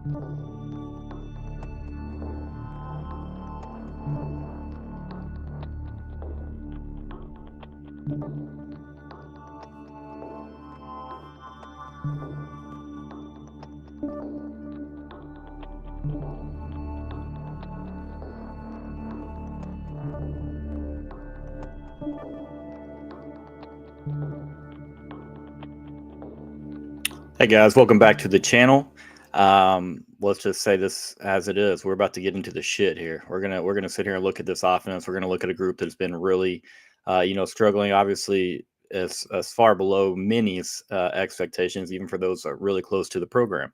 Hey guys, welcome back to the channel. Let's just say this as it is. We're about to get into the shit here. We're gonna sit here and look at this offense. We're gonna look at a group that's been really, struggling. Obviously, as far below many's expectations, even for those that are really close to the program.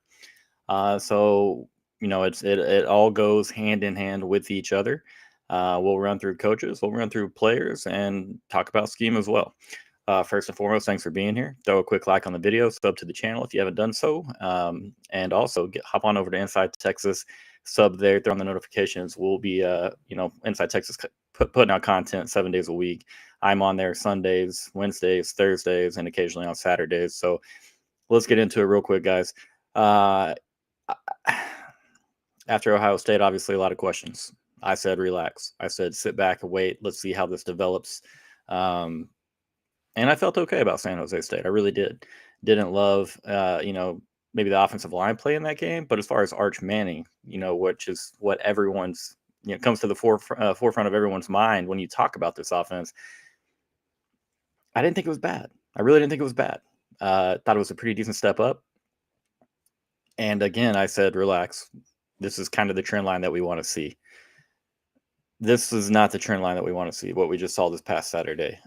So it all goes hand in hand with each other. We'll run through coaches, we'll run through players, and talk about scheme as well. First and foremost, thanks for being here. Throw a quick like on the video, sub to the channel if you haven't done so, and also hop on over to Inside Texas, sub there, throw on the notifications. We'll be, Inside Texas putting out content 7 days a week. I'm on there Sundays, Wednesdays, Thursdays, and occasionally on Saturdays. So let's get into it real quick, guys. After Ohio State, obviously a lot of questions. I said relax. I said sit back and wait. Let's see how this develops. And I felt okay about San Jose State. I really did. Didn't love, maybe the offensive line play in that game. But as far as Arch Manning, which is what everyone's, comes to the forefront of everyone's mind when you talk about this offense, I didn't think it was bad. I really didn't think it was bad. Thought it was a pretty decent step up. And again, I said, relax. This is kind of the trend line that we want to see. This is not the trend line that we want to see, what we just saw this past Saturday.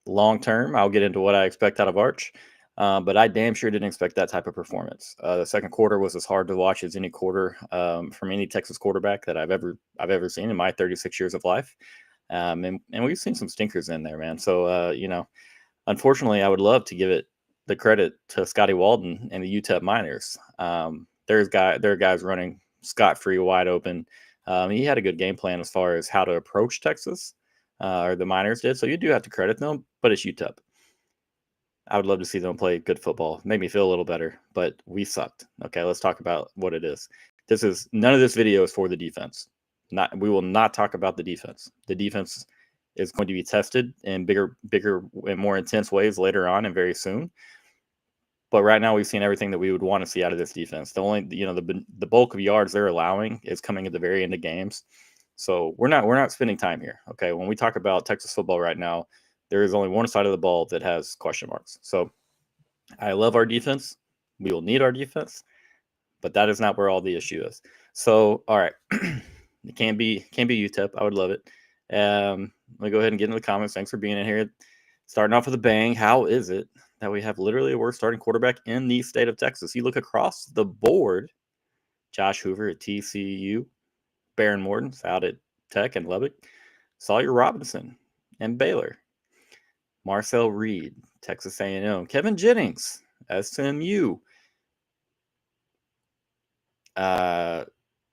Long term, I'll get into what I expect out of Arch, but I damn sure didn't expect that type of performance. The second quarter was as hard to watch as any quarter from any Texas quarterback that I've ever seen in my 36 years of life, and we've seen some stinkers in there, man. So unfortunately, I would love to give it the credit to Scotty Walden and the UTEP Miners. There are guys running scot-free, wide open. He had a good game plan as far as how to approach Texas. Or the Miners did. So you do have to credit them, but it's UTEP. I would love to see them play good football. Made me feel a little better, but we sucked. Okay, let's talk about what it is. None of this video is for the defense. We will not talk about the defense. The defense is going to be tested in bigger and more intense ways later on and very soon. But right now we've seen everything that we would want to see out of this defense. The only, the bulk of yards they're allowing is coming at the very end of games. So we're not spending time here. Okay. When we talk about Texas football right now, there is only one side of the ball that has question marks. So I love our defense. We will need our defense, but that is not where all the issue is. So, all right. It can't be UTEP. I would love it. Let me go ahead and get into the comments. Thanks for being in here. Starting off with a bang. How is it that we have literally a worst starting quarterback in the state of Texas? You look across the board, Josh Hoover at TCU, Baron Morton's out at Tech and Lubbock, Sawyer Robinson and Baylor, Marcel Reed, Texas A&M, Kevin Jennings, SMU, Connor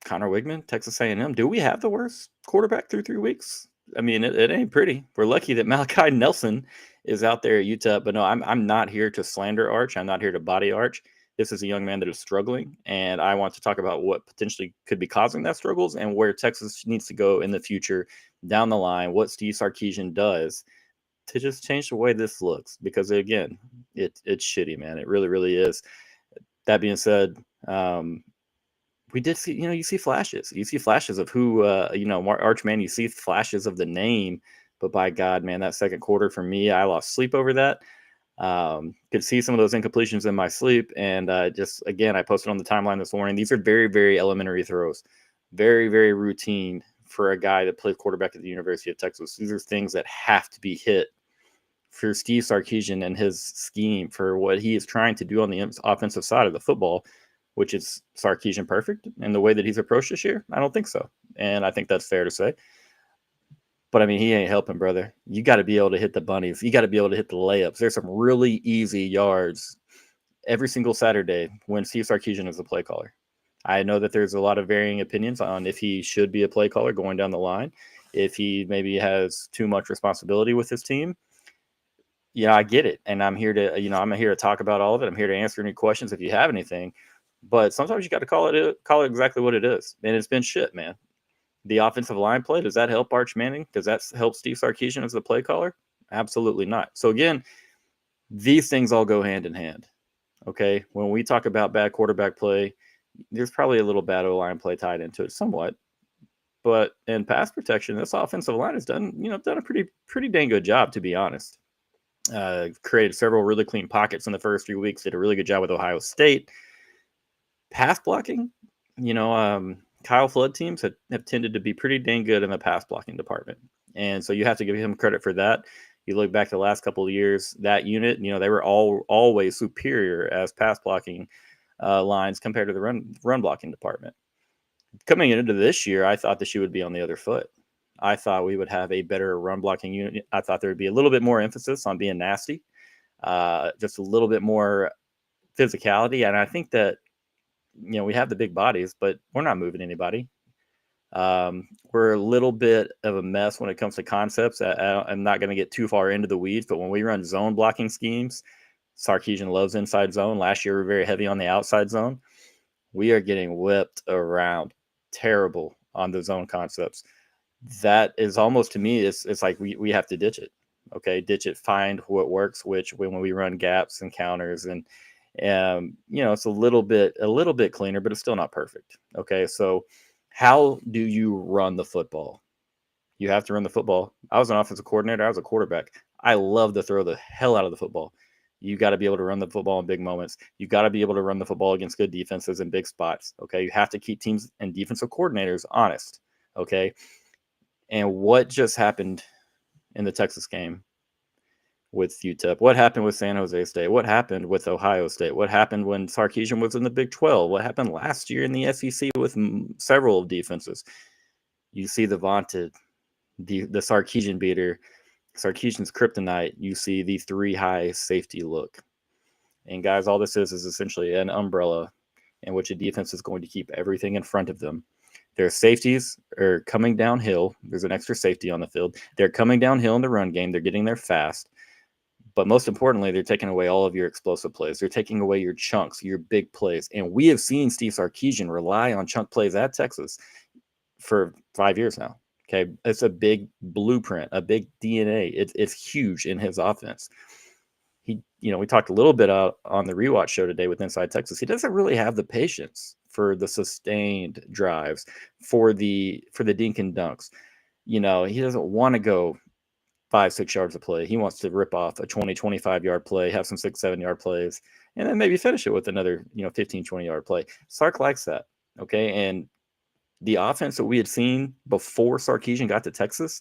Wigman, Texas A&M. Do we have the worst quarterback through 3 weeks? I mean, it ain't pretty. We're lucky that Malachi Nelson is out there at UTEP, but no, I'm not here to slander Arch. I'm not here to body Arch. This is a young man that is struggling, and I want to talk about what potentially could be causing that struggles and where Texas needs to go in the future down the line, what Steve Sarkeesian does to just change the way this looks. Because, again, it's shitty, man. It really, really is. That being said, we did see, you see flashes. You see flashes of who, Arch Man, you see flashes of the name. But by God, man, that second quarter for me, I lost sleep over that. Could see some of those incompletions in my sleep, and just again, I posted on the timeline this morning. These are very, very elementary throws, very, very routine for a guy that played quarterback at the University of Texas. These are things that have to be hit for Steve Sarkeesian and his scheme for what he is trying to do on the offensive side of the football, which is Sarkeesian perfect in the way that he's approached this year. I don't think so, and I think that's fair to say. But, I mean, he ain't helping, brother. You got to be able to hit the bunnies. You got to be able to hit the layups. There's some really easy yards every single Saturday when Steve Sarkeesian is the play caller. I know that there's a lot of varying opinions on if he should be a play caller going down the line, if he maybe has too much responsibility with his team. I get it. And I'm here to, I'm here to talk about all of it. I'm here to answer any questions if you have anything. But sometimes you got to call it exactly what it is, and it's been shit, man. The offensive line play, does that help Arch Manning? Does that help Steve Sarkeesian as the play caller? Absolutely not. So again, these things all go hand in hand. Okay, when we talk about bad quarterback play, there's probably a little bad O-line play tied into it somewhat. But in pass protection, this offensive line has done a pretty dang good job, to be honest. Created several really clean pockets in the first 3 weeks. Did a really good job with Ohio State. Pass blocking, Kyle Flood teams have tended to be pretty dang good in the pass blocking department, and so you have to give him credit for that. You look back the last couple of years, that unit, they were always superior as pass blocking lines compared to the run blocking department. Coming into this year, I thought the shoe would be on the other foot. I thought we would have a better run blocking unit. I thought there would be a little bit more emphasis on being nasty, just a little bit more physicality, and I think that we have the big bodies, but we're not moving anybody. We're a little bit of a mess when it comes to concepts. I'm not going to get too far into the weeds, but when we run zone blocking schemes, Sarkeesian loves inside zone. Last year, we were very heavy on the outside zone. We are getting whipped around terrible on the zone concepts. That is almost, to me, it's like we have to ditch it. Okay, ditch it, find what works, which when we run gaps and counters and it's a little bit cleaner, but it's still not perfect. Okay, so how do you run the football? You have to run the football. I was an offensive coordinator. I was a quarterback. I love to throw the hell out of the football. You got to be able to run the football in big moments. You got to be able to run the football against good defenses in big spots. Okay, you have to keep teams and defensive coordinators honest. Okay, and what just happened in the Texas game with UTEP? What happened with San Jose State? What happened with Ohio State? What happened when Sarkeesian was in the Big 12? What happened last year in the SEC with several defenses? You see the vaunted, the Sarkeesian beater, Sarkeesian's kryptonite. You see the 3-high safety look. And guys, all this is essentially an umbrella in which a defense is going to keep everything in front of them. Their safeties are coming downhill. There's an extra safety on the field. They're coming downhill in the run game. They're getting there fast. But most importantly, they're taking away all of your explosive plays. They're taking away your chunks, your big plays. And we have seen Steve Sarkeesian rely on chunk plays at Texas for 5 years now. Okay, it's a big blueprint, a big DNA. It's huge in his offense. We talked a little bit on the rewatch show today with Inside Texas. He doesn't really have the patience for the sustained drives, for the dink and dunks. He doesn't want to go 5-6 yards of play. He wants to rip off a 20-25 yard play, have some 6-7 yard plays, and then maybe finish it with another 15-20 yard play. Sark likes that. Okay, and the offense that we had seen before Sarkeesian got to Texas,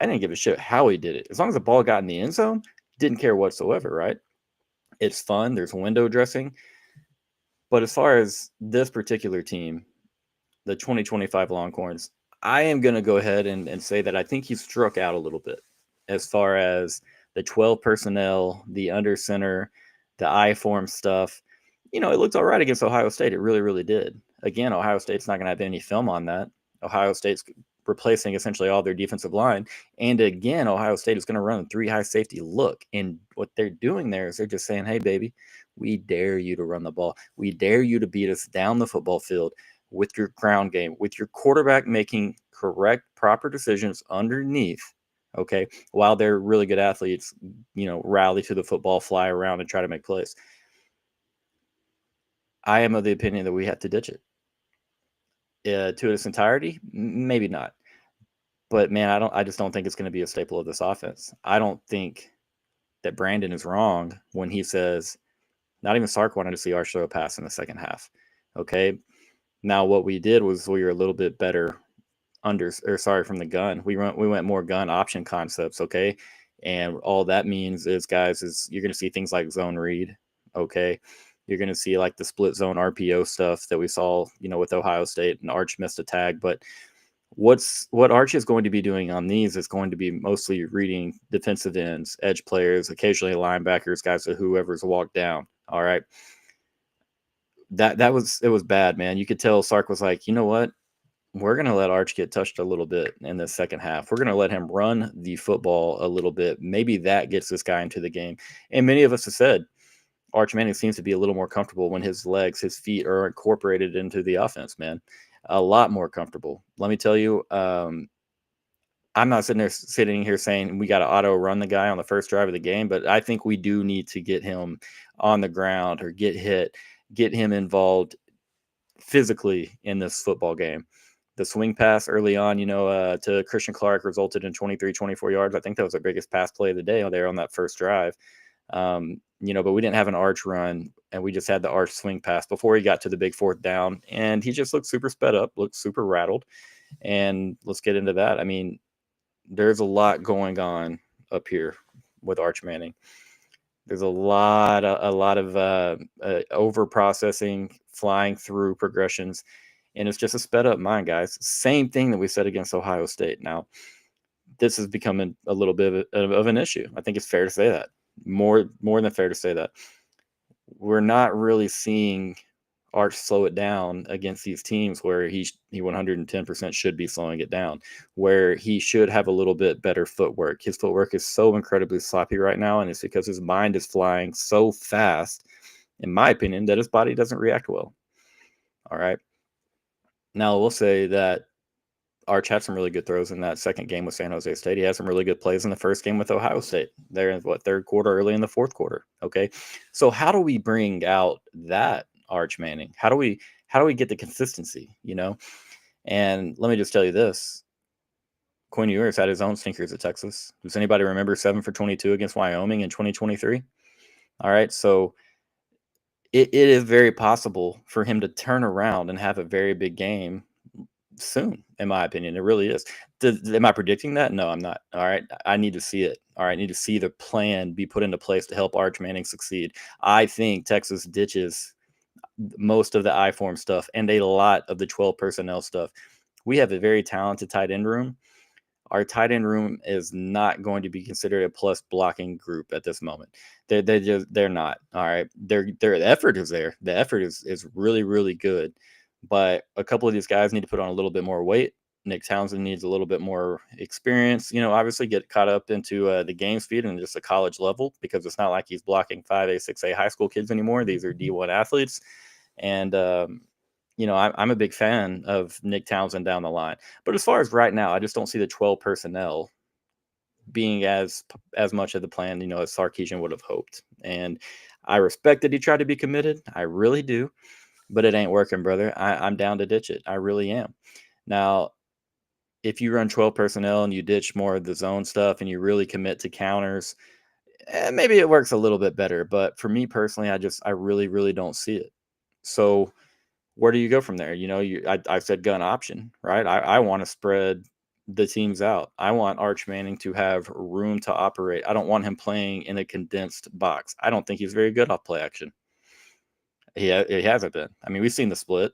I didn't give a shit how he did it. As long as the ball got in the end zone, didn't care whatsoever, right? It's fun. There's window dressing. But as far as this particular team, the 2025 Longhorns, I am going to go ahead and say that I think he struck out a little bit as far as the 12 personnel, the under center, the I-form stuff. It looked all right against Ohio State. It really, really did. Again, Ohio State's not going to have any film on that. Ohio State's replacing essentially all their defensive line. And again, Ohio State is going to run a 3-high safety look. And what they're doing there is they're just saying, hey, baby, we dare you to run the ball. We dare you to beat us down the football field with your ground game, with your quarterback making correct, proper decisions underneath, okay, while they're really good athletes, rally to the football, fly around, and try to make plays. I am of the opinion that we have to ditch it. To its entirety, maybe not. But man, I just don't think it's going to be a staple of this offense. I don't think that Brandon is wrong when he says not even Sark wanted to see Arch throw a pass in the second half. Okay. Now what we did was we were a little bit better from the gun. We went more gun option concepts. Okay. And all that means is, guys, is you're going to see things like zone read. Okay. You're going to see like the split zone RPO stuff that we saw, with Ohio State, and Arch missed a tag. But what Arch is going to be doing on these is going to be mostly reading defensive ends, edge players, occasionally linebackers, guys, whoever's walked down. All right. It was bad, man. You could tell Sark was like, you know what? We're going to let Arch get touched a little bit in the second half. We're going to let him run the football a little bit. Maybe that gets this guy into the game. And many of us have said, Arch Manning seems to be a little more comfortable when his feet are incorporated into the offense, man. A lot more comfortable. Let me tell you, I'm not sitting here saying we got to auto run the guy on the first drive of the game, but I think we do need to get him on the ground or get him involved physically in this football game. The swing pass early on, to Christian Clark resulted in 23, 24 yards. I think that was our biggest pass play of the day there on that first drive. But we didn't have an Arch run, and we just had the Arch swing pass before he got to the big fourth down, and he just looked super sped up, looked super rattled. And let's get into that. I mean, there's a lot going on up here with Arch Manning. There's a lot of over processing, flying through progressions, and it's just a sped up mind, guys. Same thing that we said against Ohio State. Now, this is becoming a little bit of an issue. I think it's fair to say that. More than fair to say that. We're not really seeing Arch slow it down against these teams where he 110% should be slowing it down, where he should have a little bit better footwork. His footwork is so incredibly sloppy right now, and it's because his mind is flying so fast, in my opinion, that his body doesn't react well. All right. Now, we'll say that Arch had some really good throws in that second game with San Jose State. He had some really good plays in the first game with Ohio State. There in third quarter, early in the fourth quarter. Okay. So how do we bring out that Arch Manning? How do we get the consistency, And let me just tell you this. Quinn Ewers had his own stinkers at Texas. Does anybody remember 7 for 22 against Wyoming in 2023? All right. So it is very possible for him to turn around and have a very big game soon, in my opinion. It really is. Am I predicting that? No, I'm not. All right. I need to see it. All right. I need to see the plan be put into place to help Arch Manning succeed. I think Texas ditches most of the I-form stuff and a lot of the 12 personnel stuff. We have a very talented tight end room. Our tight end room is not going to be considered a plus blocking group at this moment. They're not. All right. The effort is there. The effort is really, really good. But a couple of these guys need to put on a little bit more weight. Nick Townsend needs a little bit more experience, obviously get caught up into the game speed and just a college level, because it's not like he's blocking 5A, 6A high school kids anymore. These are D1 athletes. And, I'm a big fan of Nick Townsend down the line. But as far as right now, I just don't see the 12 personnel being as much of the plan, as Sarkeesian would have hoped. And I respect that he tried to be committed. I really do. But it ain't working, brother. I'm down to ditch it. I really am. Now, if you run 12 personnel and you ditch more of the zone stuff and you really commit to counters, maybe it works a little bit better. But for me personally, I really, really don't see it. So where do you go from there? I said gun option, right? I want to spread the teams out. I want Arch Manning to have room to operate. I don't want him playing in a condensed box. I don't think he's very good off play action. He hasn't been. I mean, we've seen the split.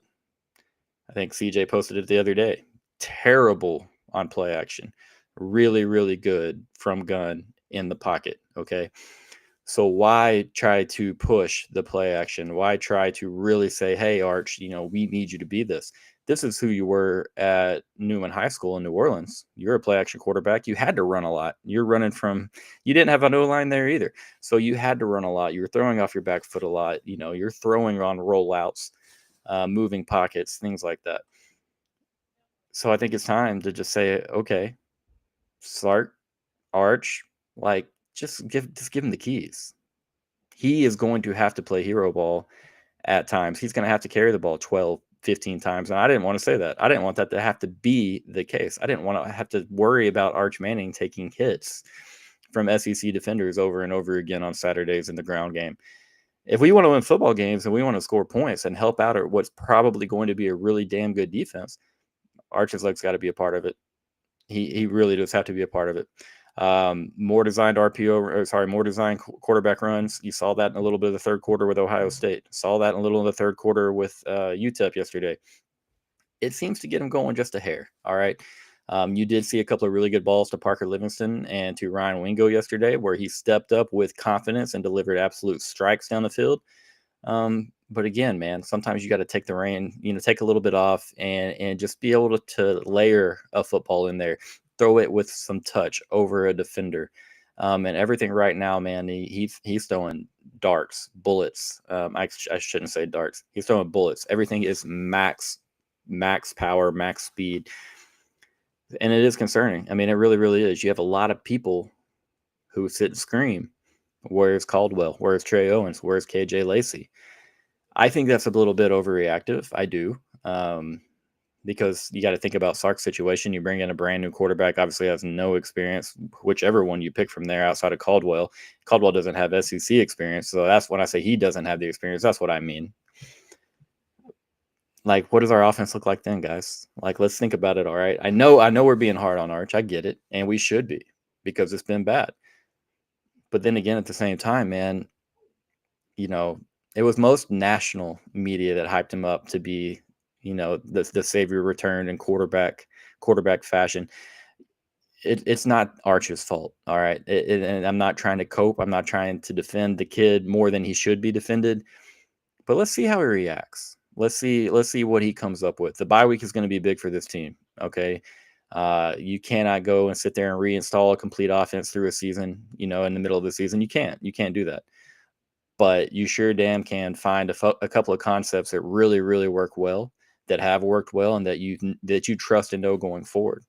I think CJ posted it the other day. Terrible on play action. Really, really good from gun in the pocket. Okay. So why try to push the play action? Why try to really say, hey, Arch, we need you to be this. This is who you were at Newman High School in New Orleans. You're a play action quarterback. You had to run a lot. You didn't have an O-line there either. So you had to run a lot. You were throwing off your back foot a lot. You're throwing on rollouts, moving pockets, things like that. So I think it's time to just say, okay, Sark, Arch, just give him the keys. He is going to have to play hero ball at times. He's going to have to carry the ball 12, 15 times. And I didn't want to say that. I didn't want that to have to be the case. I didn't want to have to worry about Arch Manning taking hits from SEC defenders over and over again on Saturdays in the ground game. If we want to win football games and we want to score points and help out at what's probably going to be a really damn good defense, Arch's leg's got to be a part of it. He really does have to be a part of it. More designed quarterback runs. You saw that in a little bit of the third quarter with Ohio State. Saw that in a little of the third quarter with UTEP yesterday. It seems to get him going just a hair. All right. You did see a couple of really good balls to Parker Livingston and to Ryan Wingo yesterday, where he stepped up with confidence and delivered absolute strikes down the field. But again, man, sometimes you got to take the rein, take a little bit off and just be able to layer a football in there, throw it with some touch over a defender. And everything right now, man, he's throwing darts, bullets. I shouldn't say darts. He's throwing bullets. Everything is max power, max speed. And it is concerning. I mean, it really, really is. You have a lot of people who sit and scream, where's Caldwell? Where's Trey Owens? Where's KJ Lacey? I think that's a little bit overreactive. I do. Because you got to think about Sark's situation. You bring in a brand new quarterback, obviously has no experience, whichever one you pick from there outside of Caldwell. Caldwell doesn't have SEC experience. So that's when I say he doesn't have the experience. That's what I mean. Like, what does our offense look like then, guys? Like, let's think about it. All right. I know we're being hard on Arch. I get it. And we should be, because it's been bad. But then again, at the same time, man, it was most national media that hyped him up to be, the savior returned in quarterback fashion. It's not Arch's fault. All right. And I'm not trying to cope. I'm not trying to defend the kid more than he should be defended. But let's see how he reacts. Let's see what he comes up with. The bye week is going to be big for this team. Okay. You cannot go and sit there and reinstall a complete offense through a season, in the middle of the season. You can't do that. But you sure damn can find a couple of concepts that really, really work well, that have worked well, and that you trust and know going forward.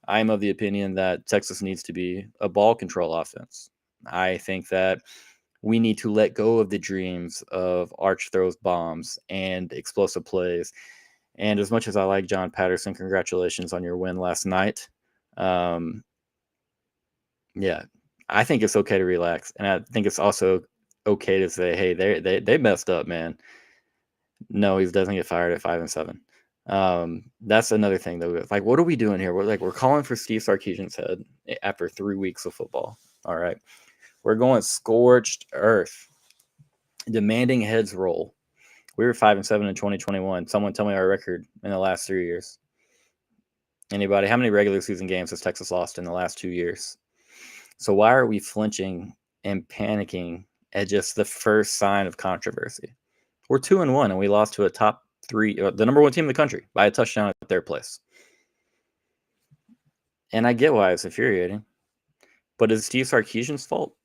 I am of the opinion that Texas needs to be a ball control offense. I think that we need to let go of the dreams of Arch throws bombs and explosive plays. And as much as I like John Patterson, congratulations on your win last night. Yeah, I think it's okay to relax. And I think it's also okay to say, hey, they messed up, man. No, he doesn't get fired at 5-7. That's another thing though. Like, what are we doing here? We're calling for Steve Sarkeesian's head after 3 weeks of football. All right. We're going scorched earth, demanding heads roll. We were 5-7 in 2021. Someone tell me our record in the last 3 years. Anybody? How many regular season games has Texas lost in the last 2 years? So why are we flinching and panicking at just the first sign of controversy? We're 2-1, and we lost to a top 3, the number 1 team in the country, by a touchdown at their place. And I get why it's infuriating, but is it Steve Sarkeesian's fault?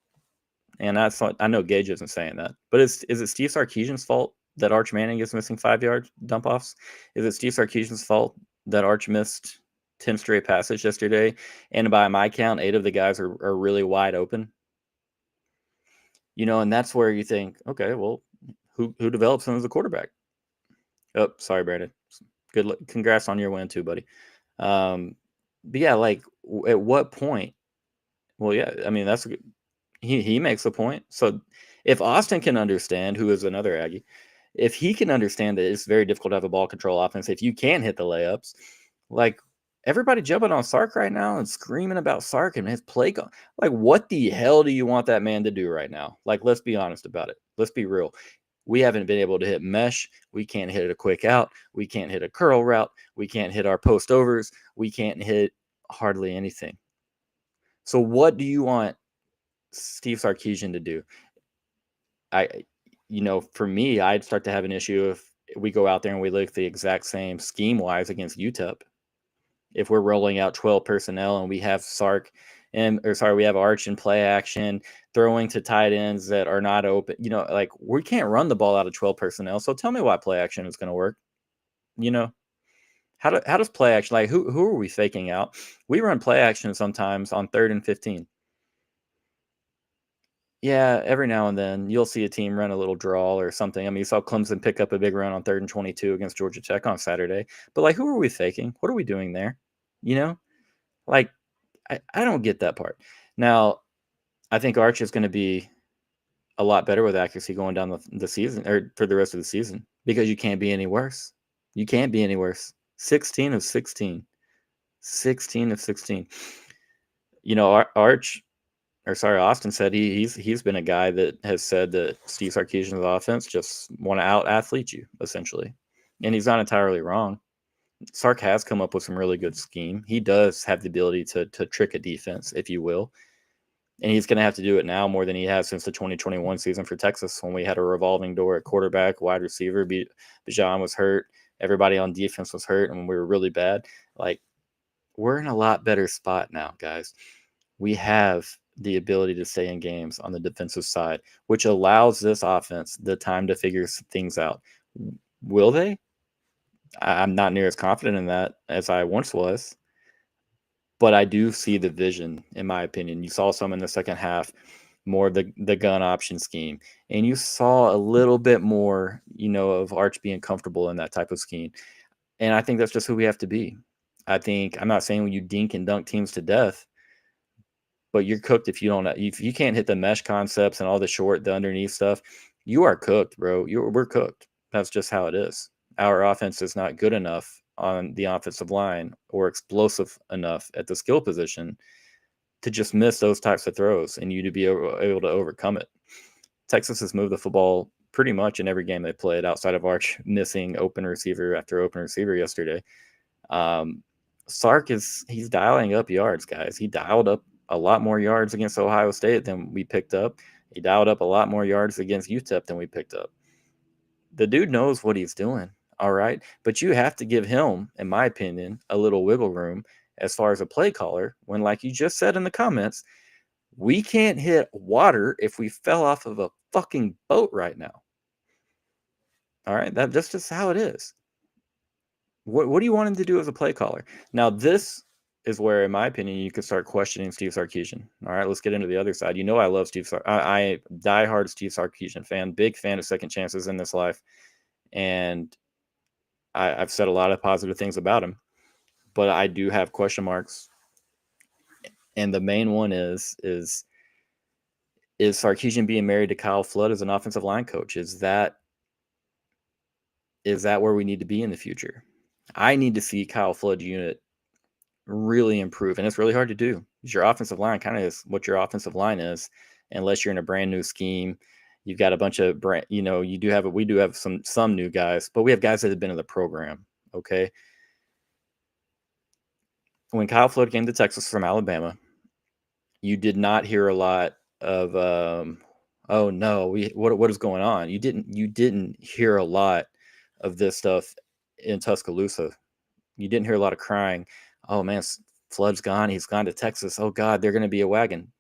And I know Gage isn't saying that, but is it Steve Sarkeesian's fault that Arch Manning is missing 5-yard dump offs? Is it Steve Sarkeesian's fault that Arch missed 10 straight passes yesterday? And by my count, 8 of the guys are really wide open. And that's where you think, okay, well, who develops him as a quarterback? Oh, sorry, Brandon. Good luck. Congrats on your win too, buddy. But yeah, like at what point? Well, yeah, I mean, that's he makes a point. So if Austin can understand, who is another Aggie, if he can understand that it's very difficult to have a ball control offense, if you can hit the layups, like everybody jumping on Sark right now and screaming about Sark and his play. Like, what the hell do you want that man to do right now? Like, let's be honest about it. Let's be real. We haven't been able to hit mesh. We can't hit a quick out. We can't hit a curl route. We can't hit our post overs. We can't hit hardly anything. So what do you want Steve Sarkeesian to do? For me, I'd start to have an issue if we go out there and we look the exact same scheme-wise against UTEP. If we're rolling out 12 personnel and we have we have Arch in play action, throwing to tight ends that are not open, like we can't run the ball out of 12 personnel. So tell me why play action is going to work. How does play action, like who are we faking out? We run play action sometimes on 3rd and 15. Yeah, every now and then you'll see a team run a little draw or something. I mean, you saw Clemson pick up a big run on 3rd and 22 against Georgia Tech on Saturday. But like, who are we faking? What are we doing there? Like I don't get that part. Now, I think Arch is going to be a lot better with accuracy going down the season, or for the rest of the season, because you can't be any worse. You can't be any worse. 16 of 16. 16 of 16. Austin said he's been a guy that has said that Steve Sarkeesian's offense just want to out-athlete you, essentially. And he's not entirely wrong. Sark has come up with some really good scheme. He does have the ability to trick a defense, if you will. And he's going to have to do it now more than he has since the 2021 season for Texas, when we had a revolving door at quarterback, wide receiver. Bijan was hurt. Everybody on defense was hurt, and we were really bad. Like, we're in a lot better spot now, guys. We have the ability to stay in games on the defensive side, which allows this offense the time to figure things out. Will they? I'm not near as confident in that as I once was, but I do see the vision, in my opinion. You saw some in the second half, more of the gun option scheme, and you saw a little bit more, of Arch being comfortable in that type of scheme. And I think that's just who we have to be. I'm not saying when you dink and dunk teams to death, but you're cooked if you can't hit the mesh concepts and all the underneath stuff. You are cooked, bro. We're cooked. That's just how it is. Our offense is not good enough on the offensive line or explosive enough at the skill position to just miss those types of throws and you to be able to overcome it. Texas has moved the football pretty much in every game they played, outside of Arch missing open receiver after open receiver yesterday. Sark he's dialing up yards, guys. He dialed up a lot more yards against Ohio State than we picked up. He dialed up a lot more yards against UTEP than we picked up. The dude knows what he's doing, all right? But you have to give him, in my opinion, a little wiggle room as far as a play caller when, like you just said in the comments, we can't hit water if we fell off of a fucking boat right now. All right? That's just how it is. What do you want him to do as a play caller? Now, this is where, in my opinion, you could start questioning Steve Sarkeesian. All right, let's get into the other side. I love Steve I diehard Steve Sarkeesian fan, big fan of second chances in this life. And I've said a lot of positive things about him, but I do have question marks. And the main one is Sarkeesian being married to Kyle Flood as an offensive line coach? Is that where we need to be in the future? I need to see Kyle Flood's unit really improve, and it's really hard to do. Your offensive line kind of is what your offensive line is, unless you're in a brand new scheme. You've got a bunch of we do have some new guys, but we have guys that have been in the program. Okay. When Kyle Flood came to Texas from Alabama, you did not hear a lot of oh no, what is going on? You didn't hear a lot of this stuff in Tuscaloosa. You didn't hear a lot of crying. Oh man, Flood's gone. He's gone to Texas. Oh God, they're going to be a wagon.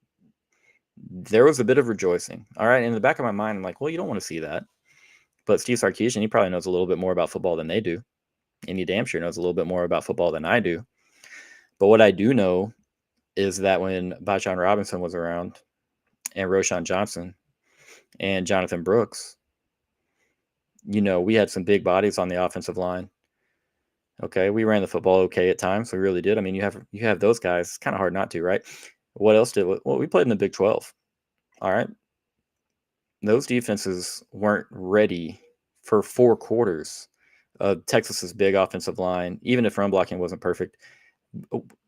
There was a bit of rejoicing. All right. In the back of my mind, I'm like, well, you don't want to see that. But Steve Sarkeesian, he probably knows a little bit more about football than they do. And he damn sure knows a little bit more about football than I do. But what I do know is that when Bajan Robinson was around and Roshan Johnson and Jonathan Brooks, we had some big bodies on the offensive line. Okay, we ran the football okay at times. We really did. I mean, you have those guys. It's kind of hard not to, right? What else did? Well, we played in the Big 12. All right. Those defenses weren't ready for 4 quarters of Texas's big offensive line, even if run blocking wasn't perfect,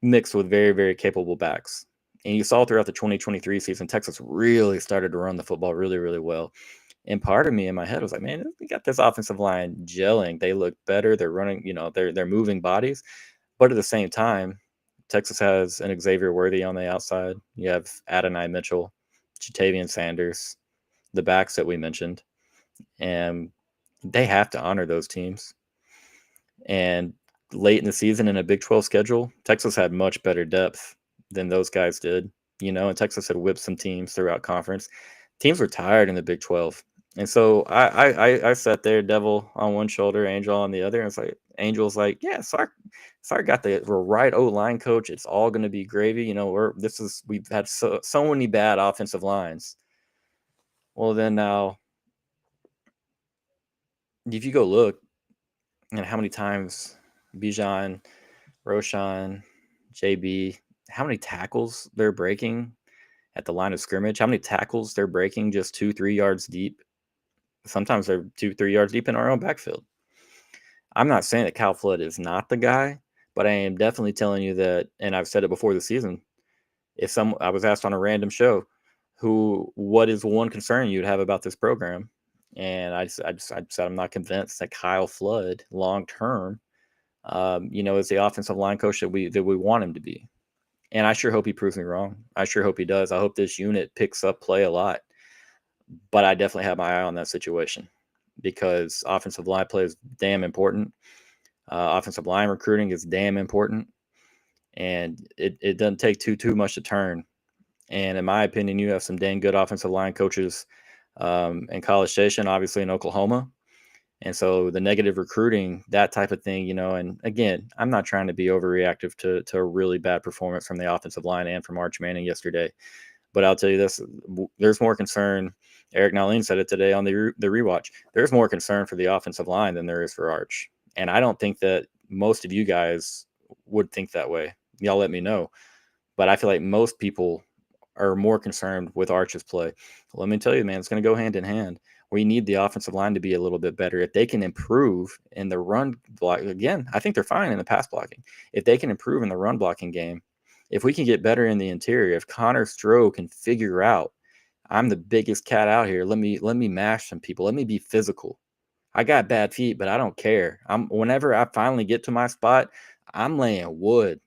mixed with very, very capable backs. And you saw throughout the 2023 season, Texas really started to run the football really, really well. And part of me in my head was like, man, we got this offensive line gelling. They look better. They're running, they're moving bodies. But at the same time, Texas has an Xavier Worthy on the outside. You have Adonai Mitchell, Jatavian Sanders, the backs that we mentioned. And they have to honor those teams. And late in the season in a Big 12 schedule, Texas had much better depth than those guys did. And Texas had whipped some teams throughout conference. Teams were tired in the Big 12. And so I sat there, devil on one shoulder, angel on the other. And it's like, Angel's like, yeah, Sark got the right O-line coach. It's all going to be gravy. We've had so many bad offensive lines. Well, then now, if you go look and how many times Bijan, Roshan, JB, how many tackles they're breaking at the line of scrimmage, how many tackles they're breaking just 2-3 yards deep. Sometimes they're 2-3 yards deep in our own backfield. I'm not saying that Cal Flood is not the guy, but I am definitely telling you that, and I've said it before the season, I was asked on a random show, what is one concern you'd have about this program? And I said I'm not convinced that Kyle Flood long term, is the offensive line coach that we want him to be. And I sure hope he proves me wrong. I sure hope he does. I hope this unit picks up play a lot. But I definitely have my eye on that situation because offensive line play is damn important. Offensive line recruiting is damn important. And it doesn't take too much to turn And in my opinion, you have some dang good offensive line coaches in College Station, obviously in Oklahoma. And so the negative recruiting, that type of thing, and again, I'm not trying to be overreactive to a really bad performance from the offensive line and from Arch Manning yesterday. But I'll tell you this, there's more concern. Eric Naleen said it today on the rewatch. There's more concern for the offensive line than there is for Arch. And I don't think that most of you guys would think that way. Y'all let me know. But I feel like most people are more concerned with Arch's play. Let me tell you, man, it's going to go hand in hand. We need the offensive line to be a little bit better. If they can improve in the run block, again, I think they're fine in the pass blocking. If they can improve in the run blocking game, if we can get better in the interior, if Connor Stroh can figure out, I'm the biggest cat out here. Let me mash some people. Let me be physical. I got bad feet, but I don't care. Whenever I finally get to my spot, I'm laying wood.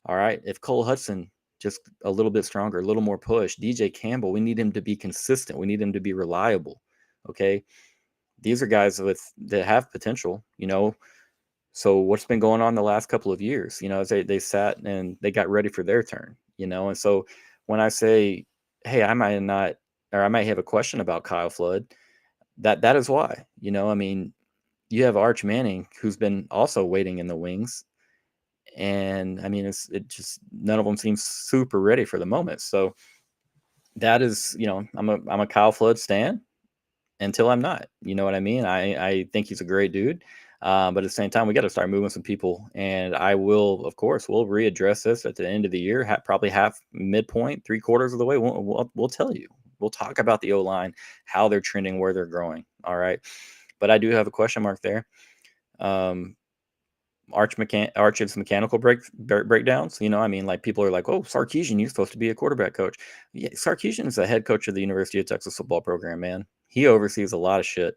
All right. If Cole Hudson just a little bit stronger, a little more push, DJ Campbell, we need him to be consistent. We need him to be reliable. Okay. These are guys that have potential, So what's been going on the last couple of years, they sat and they got ready for their turn, and so when I say, hey, I might not, or I might have a question about Kyle Flood, that is why, I mean, you have Arch Manning, who's been also waiting in the wings. And I mean, it just, none of them seem super ready for the moment. So that is, I'm a Kyle Flood stan until I'm not. You know what I mean? I think he's a great dude. But at the same time, we got to start moving some people. And I will, of course, we'll readdress this at the end of the year, probably half midpoint, 3/4 of the way. We'll tell you. We'll talk about the O-line, how they're trending, where they're growing. All right. But I do have a question mark there. Arch's mechanical breakdowns. I mean, like, people are like, oh, Sarkeesian, you're supposed to be a quarterback coach. Yeah, Sarkeesian is the head coach of the University of Texas football program, man. He oversees a lot of shit.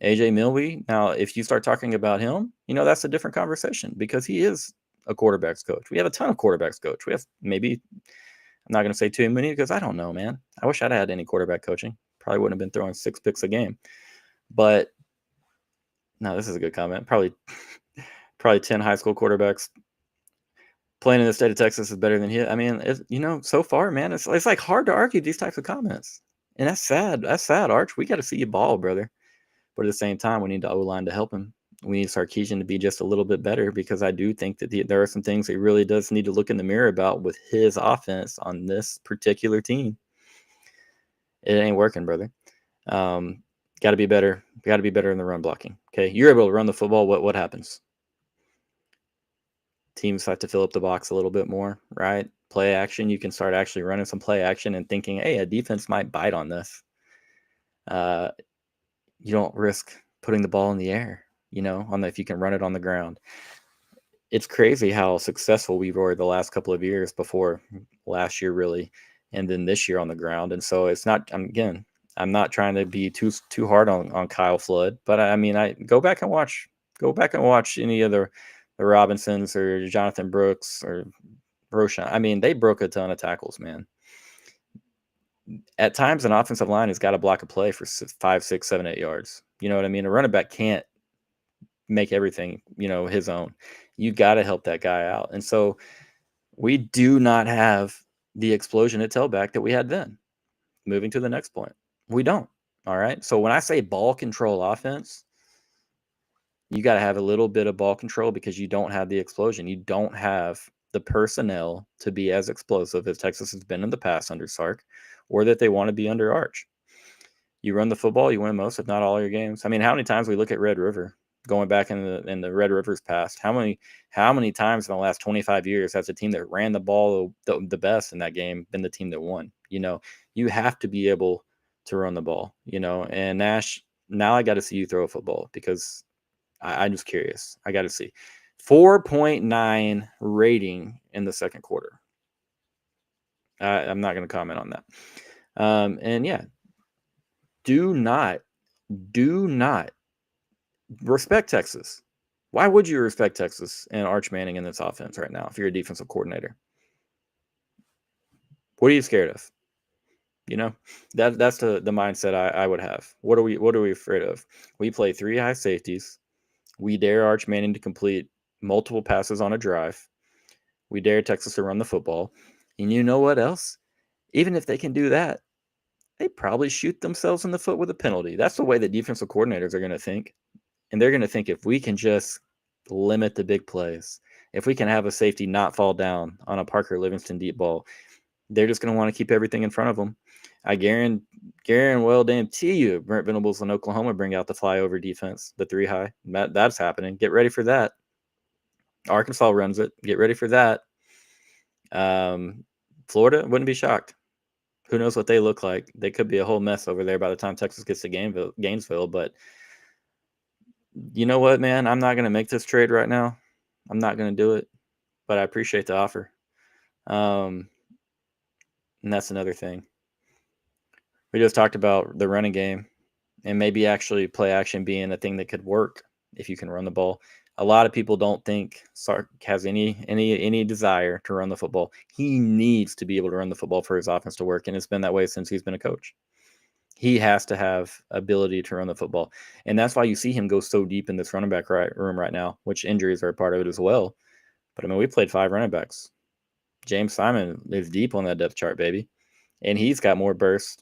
AJ Milwee, now, if you start talking about him, that's a different conversation because he is a quarterbacks coach. We have a ton of quarterbacks coach. We have maybe, I'm not going to say too many because I don't know, man. I wish I'd had any quarterback coaching. Probably wouldn't have been throwing 6 picks a game. But no, this is a good comment. Probably 10 high school quarterbacks playing in the state of Texas is better than he. I mean, so far, man, it's like hard to argue these types of comments. And that's sad. That's sad, Arch. We got to see you ball, brother. But at the same time, we need the O-line to help him. We need Sarkeesian to be just a little bit better because I do think that there are some things he really does need to look in the mirror about with his offense on this particular team. It ain't working, brother. Got to be better. Got to be better in the run blocking. Okay, you're able to run the football. What happens? Teams have to fill up the box a little bit more, right? Play action. You can start actually running some play action and thinking, hey, a defense might bite on this. You don't risk putting the ball in the air, if you can run it on the ground. It's crazy how successful we were the last couple of years before last year, really, and then this year on the ground. And so it's not, I'm not trying to be too hard on Kyle Flood, but I mean, I go back and watch any of the Robinsons or Jonathan Brooks or Roshan. I mean, they broke a ton of tackles, man. At times, an offensive line has got to block a play for 5, 6, 7, 8 yards. You know what I mean? A running back can't make everything, his own. You got to help that guy out. And so we do not have the explosion at tailback that we had then. Moving to the next point. We don't. All right. So when I say ball control offense, you got to have a little bit of ball control because you don't have the explosion. You don't have the personnel to be as explosive as Texas has been in the past under Sark, or that they want to be under Arch. You run the football, you win most, if not all, your games. I mean, how many times we look at Red River going back in the Red River's past? How many times in the last 25 years has the team that ran the ball the best in that game been the team that won? You have to be able to run the ball. And Nash, now I got to see you throw a football because I'm just curious. I got to see 4.9 rating in the second quarter. I'm not going to comment on that. And yeah, do not respect Texas. Why would you respect Texas and Arch Manning in this offense right now if you're a defensive coordinator? What are you scared of? That's the mindset I would have. What are we afraid of? We play 3 high safeties. We dare Arch Manning to complete multiple passes on a drive. We dare Texas to run the football. And you know what else? Even if they can do that, they probably shoot themselves in the foot with a penalty. That's the way that defensive coordinators are going to think. And they're going to think if we can just limit the big plays, if we can have a safety not fall down on a Parker Livingston deep ball, they're just going to want to keep everything in front of them. I guarantee you, Brent Venables in Oklahoma bring out the flyover defense, the 3 high. That's happening. Get ready for that. Arkansas runs it. Get ready for that. Florida, wouldn't be shocked. Who knows what they look like? They could be a whole mess over there by the time Texas gets to Gainesville. But you know what, man? I'm not going to make this trade right now. I'm not going to do it. But I appreciate the offer. And that's another thing. We just talked about the running game and maybe actually play action being a thing that could work if you can run the ball. A lot of people don't think Sark has any desire to run the football. He needs to be able to run the football for his offense to work, and it's been that way since he's been a coach. He has to have ability to run the football, and that's why you see him go so deep in this running back room right now, which injuries are a part of it as well. But, I mean, we played 5 running backs. James Simon is deep on that depth chart, baby, and he's got more burst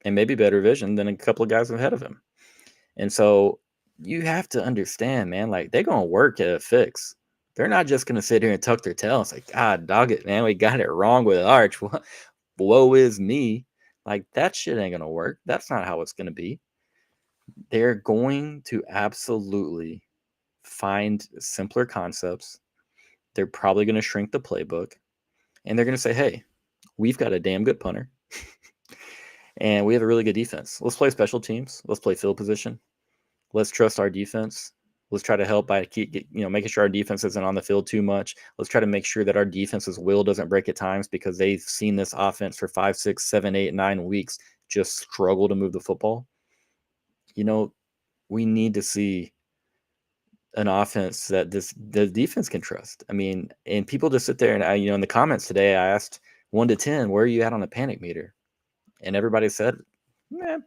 and maybe better vision than a couple of guys ahead of him. And so you have to understand, man, like they're going to work at a fix. They're not just going to sit here and tuck their tail and say, God, dog it, man, we got it wrong with Arch. Woe is me. Like that shit ain't going to work. That's not how it's going to be. They're going to absolutely find simpler concepts. They're probably going to shrink the playbook. And they're going to say, hey, we've got a damn good punter. And we have a really good defense. Let's play special teams. Let's play field position. Let's trust our defense. Let's try to help by making sure our defense isn't on the field too much. Let's try to make sure that our defense's will doesn't break at times because they've seen this offense for 5, 6, 7, 8, 9 weeks just struggle to move the football. We need to see an offense that the defense can trust. I mean, and people just sit there and in the comments today, I asked 1 to 10, where are you at on the panic meter? And everybody said,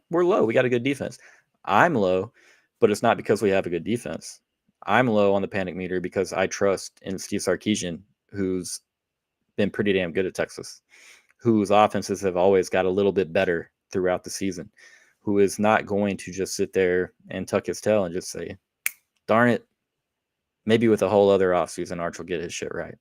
we're low. We got a good defense. I'm low, but it's not because we have a good defense. I'm low on the panic meter because I trust in Steve Sarkeesian, who's been pretty damn good at Texas, whose offenses have always got a little bit better throughout the season, who is not going to just sit there and tuck his tail and just say, darn it, maybe with a whole other offseason, Arch will get his shit right.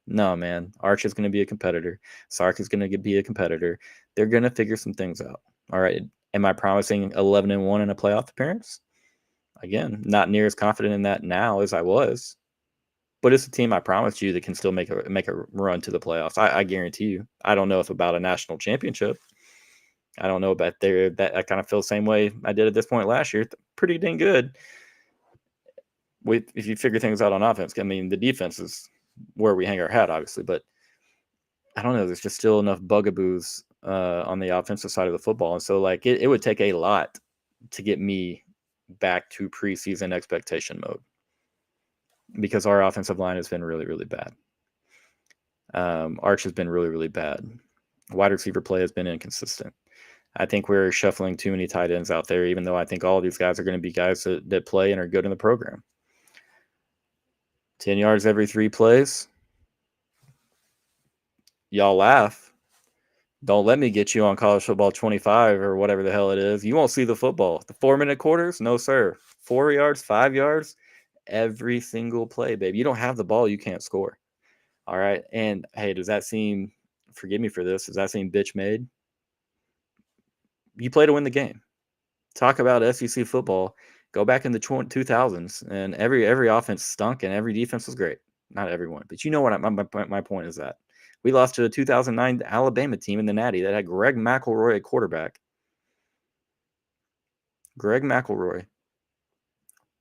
No, man. Arch is going to be a competitor. Sark is going to be a competitor. They're going to figure some things out. All right. Am I promising 11-1 in a playoff appearance? Again, not near as confident in that now as I was. But it's a team I promised you that can still make a run to the playoffs. I guarantee you. I don't know if about a national championship. I don't know about that. I kind of feel the same way I did at this point last year. Pretty dang good. If you figure things out on offense. I mean, the defense is where we hang our hat, obviously, but I don't know. There's just still enough bugaboos on the offensive side of the football. And so like it would take a lot to get me back to preseason expectation mode because our offensive line has been really, really bad. Arch has been really, really bad. Wide receiver play has been inconsistent. I think we're shuffling too many tight ends out there, even though I think all of these guys are going to be guys that play and are good in the program. 10 yards every 3 plays. Y'all laugh. Don't let me get you on college football 25 or whatever the hell it is. You won't see the football. The 4-minute quarters? No, sir. 4 yards, 5 yards, every single play, baby. You don't have the ball, you can't score. All right. And hey, does that seem, forgive me for this, does that seem bitch made? You play to win the game. Talk about SEC football. Go back in the 2000s, and every offense stunk and every defense was great. Not everyone, but you know what my point is that. We lost to a 2009 Alabama team in the Natty that had Greg McElroy at quarterback. Greg McElroy,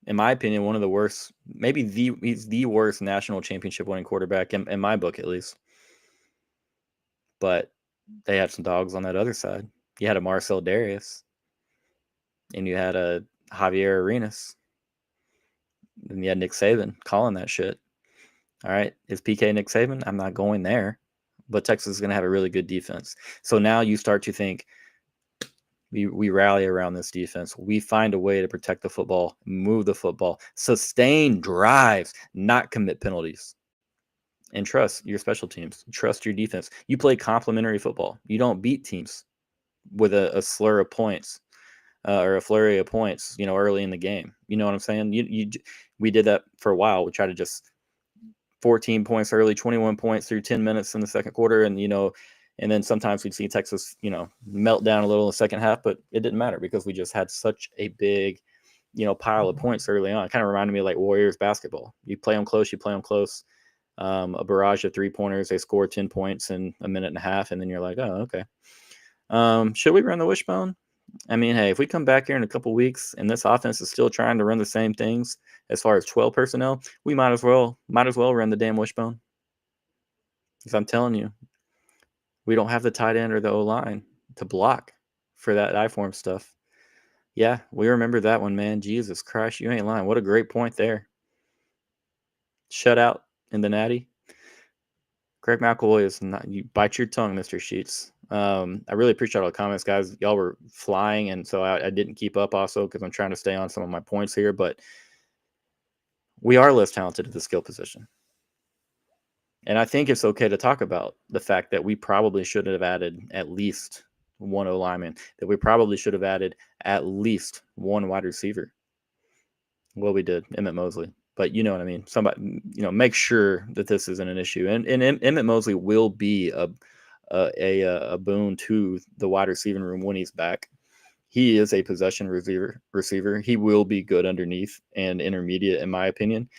in my opinion, one of the worst, maybe he's the worst national championship winning quarterback in my book, at least. But they had some dogs on that other side. You had a Marcel Darius, and you had a Javier Arenas, and you had Nick Saban calling that shit. All right, is PK Nick Saban? I'm not going there. But Texas is going to have a really good defense. So now you start to think we rally around this defense. We find a way to protect the football, move the football, sustain drives, not commit penalties. and trust your special teams. Trust your defense. You play complementary football. You don't beat teams with a slur of points or a flurry of points, early in the game. You know what I'm saying? We did that for a while. We tried to just 14 points early, 21 points through 10 minutes in the second quarter. And then sometimes we'd see Texas, melt down a little in the second half, but it didn't matter because we just had such a big, pile of points early on. It kind of reminded me of like Warriors basketball. You play them close, a barrage of 3-pointers. They score 10 points in a minute and a half. And then you're like, oh, okay. Should we run the wishbone? I mean, hey, if we come back here in a couple weeks and this offense is still trying to run the same things as far as 12 personnel, we might as well run the damn wishbone. Because I'm telling you, we don't have the tight end or the O-line to block for that I-form stuff. Yeah, we remember that one, man. Jesus Christ, you ain't lying. What a great point there. Shutout in the Natty. Greg McElroy is not. You bite your tongue, Mr. Sheets. I really appreciate all the comments, guys. Y'all were flying, and so I didn't keep up also because I'm trying to stay on some of my points here. But we are less talented at the skill position. And I think it's okay to talk about the fact that we probably should have added at least one O lineman, that we probably should have added at least one wide receiver. Well, we did, Emmett Mosley. But you know what I mean? Somebody, make sure that this isn't an issue. And Emmett Mosley will be a boon to the wide receiving room when he's back. He is a possession receiver. He will be good underneath and intermediate, in my opinion.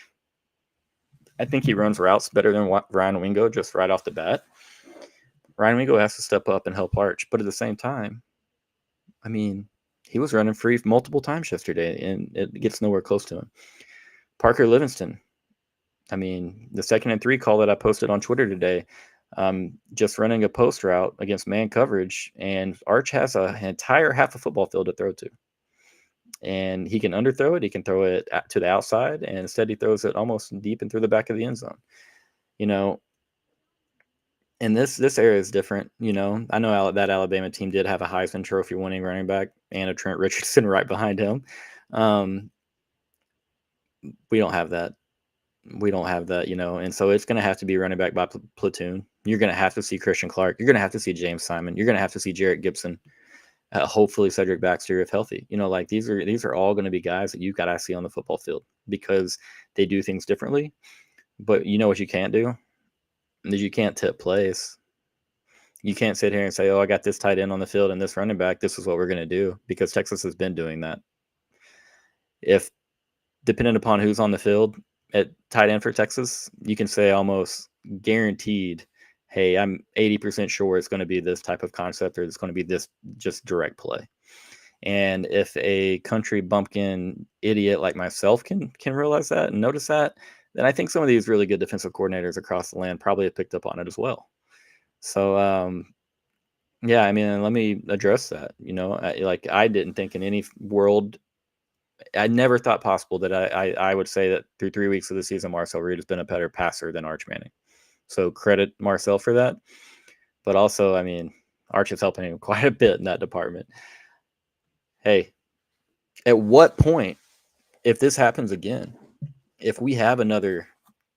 I think he runs routes better than Ryan Wingo just right off the bat. Ryan Wingo has to step up and help Arch. But at the same time, I mean, he was running free multiple times yesterday, and it gets nowhere close to him. Parker Livingston. I mean, the 2nd and 3 call that I posted on Twitter today, just running a post route against man coverage, and Arch has an entire half a football field to throw to. And he can underthrow it. He can throw it to the outside, and instead he throws it almost deep and through the back of the end zone. And this area is different. I know that Alabama team did have a Heisman Trophy winning running back and a Trent Richardson right behind him. We don't have that. And so it's going to have to be running back by platoon. You're going to have to see Christian Clark. You're going to have to see James Simon. You're going to have to see Jarrett Gibson. Hopefully Cedric Baxter if healthy. These are all going to be guys that you've got to see on the football field because they do things differently. But you know what you can't do? Is you can't tip plays. You can't sit here and say, oh, I got this tight end on the field and this running back. This is what we're going to do, because Texas has been doing that. If depending upon who's on the field at tight end for Texas, you can say almost guaranteed, hey, I'm 80% sure it's going to be this type of concept, or it's going to be this just direct play. And if a country bumpkin idiot like myself can realize that and notice that, then I think some of these really good defensive coordinators across the land probably have picked up on it as well. So, yeah, I mean, let me address that. I didn't think in any world, I never thought possible that I would say that through 3 weeks of the season, Marcel Reed has been a better passer than Arch Manning. So credit Marcel for that. But also, I mean, Arch is helping him quite a bit in that department. Hey, at what point, if this happens again, if we have another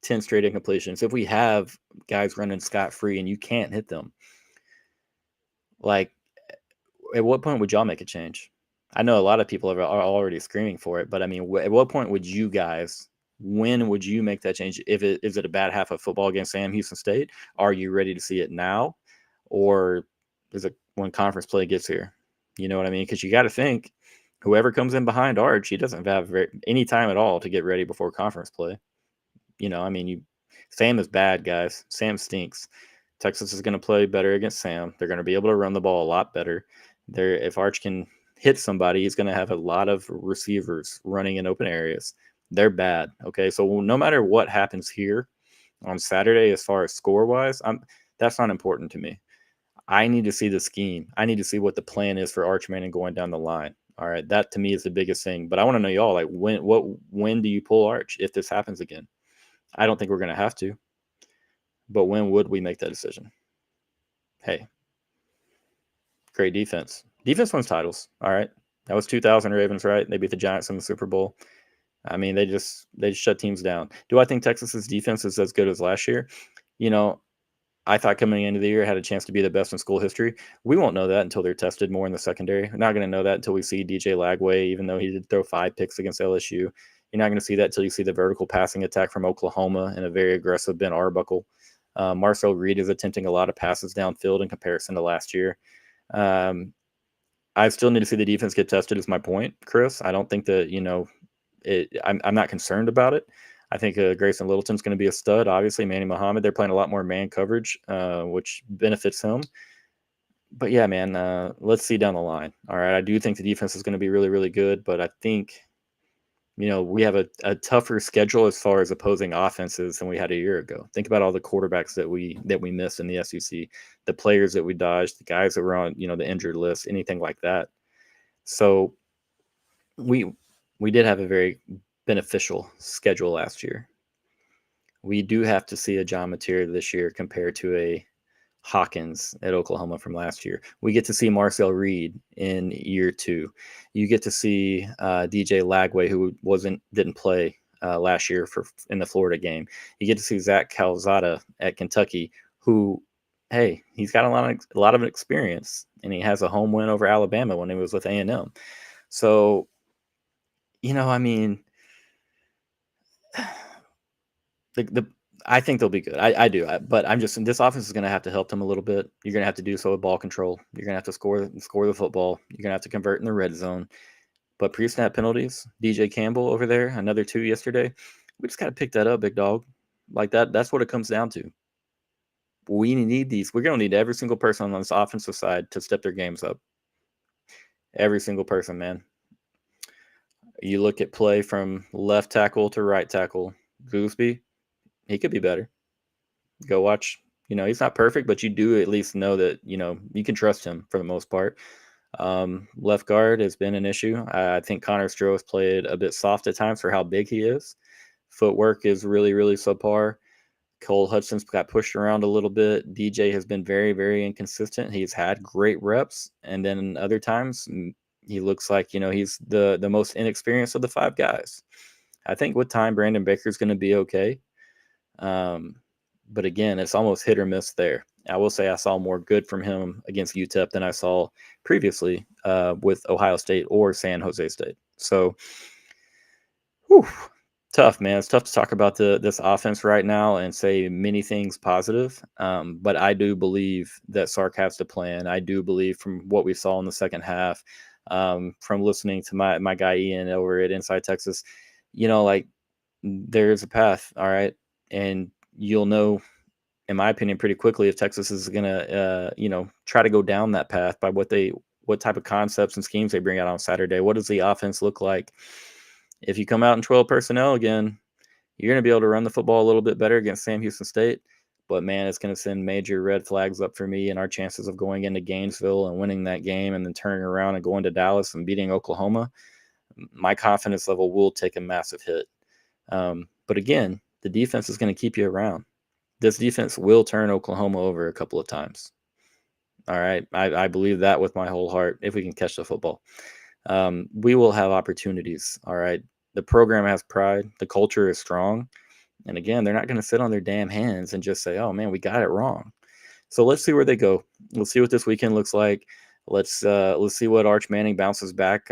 10 straight incompletions, if we have guys running scot-free and you can't hit them, like, at what point would y'all make a change? I know a lot of people are already screaming for it, but I mean, at what point would you guys, when would you make that change? Is it a bad half of football against Sam Houston State? Are you ready to see it now? Or is it when conference play gets here? You know what I mean? Because you got to think, whoever comes in behind Arch, he doesn't have any time at all to get ready before conference play. Sam is bad, guys. Sam stinks. Texas is going to play better against Sam. They're going to be able to run the ball a lot better. If Arch can hit somebody, he's going to have a lot of receivers running in open areas. They're bad. Okay, so no matter what happens here on Saturday, as far as score-wise, that's not important to me. I need to see the scheme. I need to see what the plan is for Arch Manning going down the line. All right, that to me is the biggest thing. But I want to know y'all, like, when do you pull Arch if this happens again? I don't think we're going to have to. But when would we make that decision? Hey, great defense. Defense wins titles. All right. That was 2000 Ravens, right? They beat the Giants in the Super Bowl. I mean, they just shut teams down. Do I think Texas's defense is as good as last year? you know, I thought coming into the year had a chance to be the best in school history. We won't know that until they're tested more in the secondary. We're not going to know that until we see DJ Lagway, even though he did throw 5 picks against LSU. You're not going to see that until you see the vertical passing attack from Oklahoma and a very aggressive Ben Arbuckle. Marcel Reed is attempting a lot of passes downfield in comparison to last year. Um, I still need to see the defense get tested, is my point, Chris. I don't think that, I'm not concerned about it. I think Grayson Littleton's going to be a stud. Obviously, Manny Muhammad, they're playing a lot more man coverage, which benefits him. But yeah, man, let's see down the line. All right, I do think the defense is going to be really, really good, but I think, we have a tougher schedule as far as opposing offenses than we had a year ago. Think about all the quarterbacks that we missed in the SEC, the players that we dodged, the guys that were on, the injured list, anything like that. So we did have a very beneficial schedule last year. We do have to see a John Mateer this year compared to a Hawkins at Oklahoma from last year. We get to see Marcel Reed in year 2. You get to see DJ Lagway, who didn't play last year in the Florida game. You get to see Zach Calzada at Kentucky, who, hey, he's got a lot of experience, and he has a home win over Alabama when he was with A&M. So, I mean, I think they'll be good. I do. But this offense is going to have to help them a little bit. You're going to have to do so with ball control. You're going to have to score the football. You're going to have to convert in the red zone. But pre-snap penalties, DJ Campbell over there, another 2 yesterday. We just got to pick that up, big dog. Like that. That's what it comes down to. We need these. We're going to need every single person on this offensive side to step their games up. Every single person, man. You look at play from left tackle to right tackle. Gooseby, he could be better. Go watch. He's not perfect, but you do at least know that, you can trust him for the most part. Left guard has been an issue. I think Connor Stroh played a bit soft at times for how big he is. Footwork is really, really subpar. Cole Hudson's got pushed around a little bit. DJ has been very, very inconsistent. He's had great reps, and then other times he looks like, he's the most inexperienced of the 5 guys. I think with time, Brandon Baker's going to be okay. But again, it's almost hit or miss there. I will say I saw more good from him against UTEP than I saw previously with Ohio State or San Jose State. So, tough, man. It's tough to talk about this offense right now and say many things positive. But I do believe that Sark has the plan. I do believe from what we saw in the second half, from listening to my guy Ian over at Inside Texas, there's a path, all right? And you'll know, in my opinion, pretty quickly if Texas is going to, try to go down that path by what type of concepts and schemes they bring out on Saturday. What does the offense look like? If you come out in 12 personnel again, you're going to be able to run the football a little bit better against Sam Houston State. But, man, it's going to send major red flags up for me and our chances of going into Gainesville and winning that game and then turning around and going to Dallas and beating Oklahoma. My confidence level will take a massive hit. But, again, the defense is going to keep you around. This defense will turn Oklahoma over a couple of times. All right. I believe that with my whole heart, if we can catch the football. We will have opportunities. All right. The program has pride. The culture is strong. And again, they're not going to sit on their damn hands and just say, oh, man, we got it wrong. So let's see where they go. Let's see what this weekend looks like. Let's see what Arch Manning bounces back,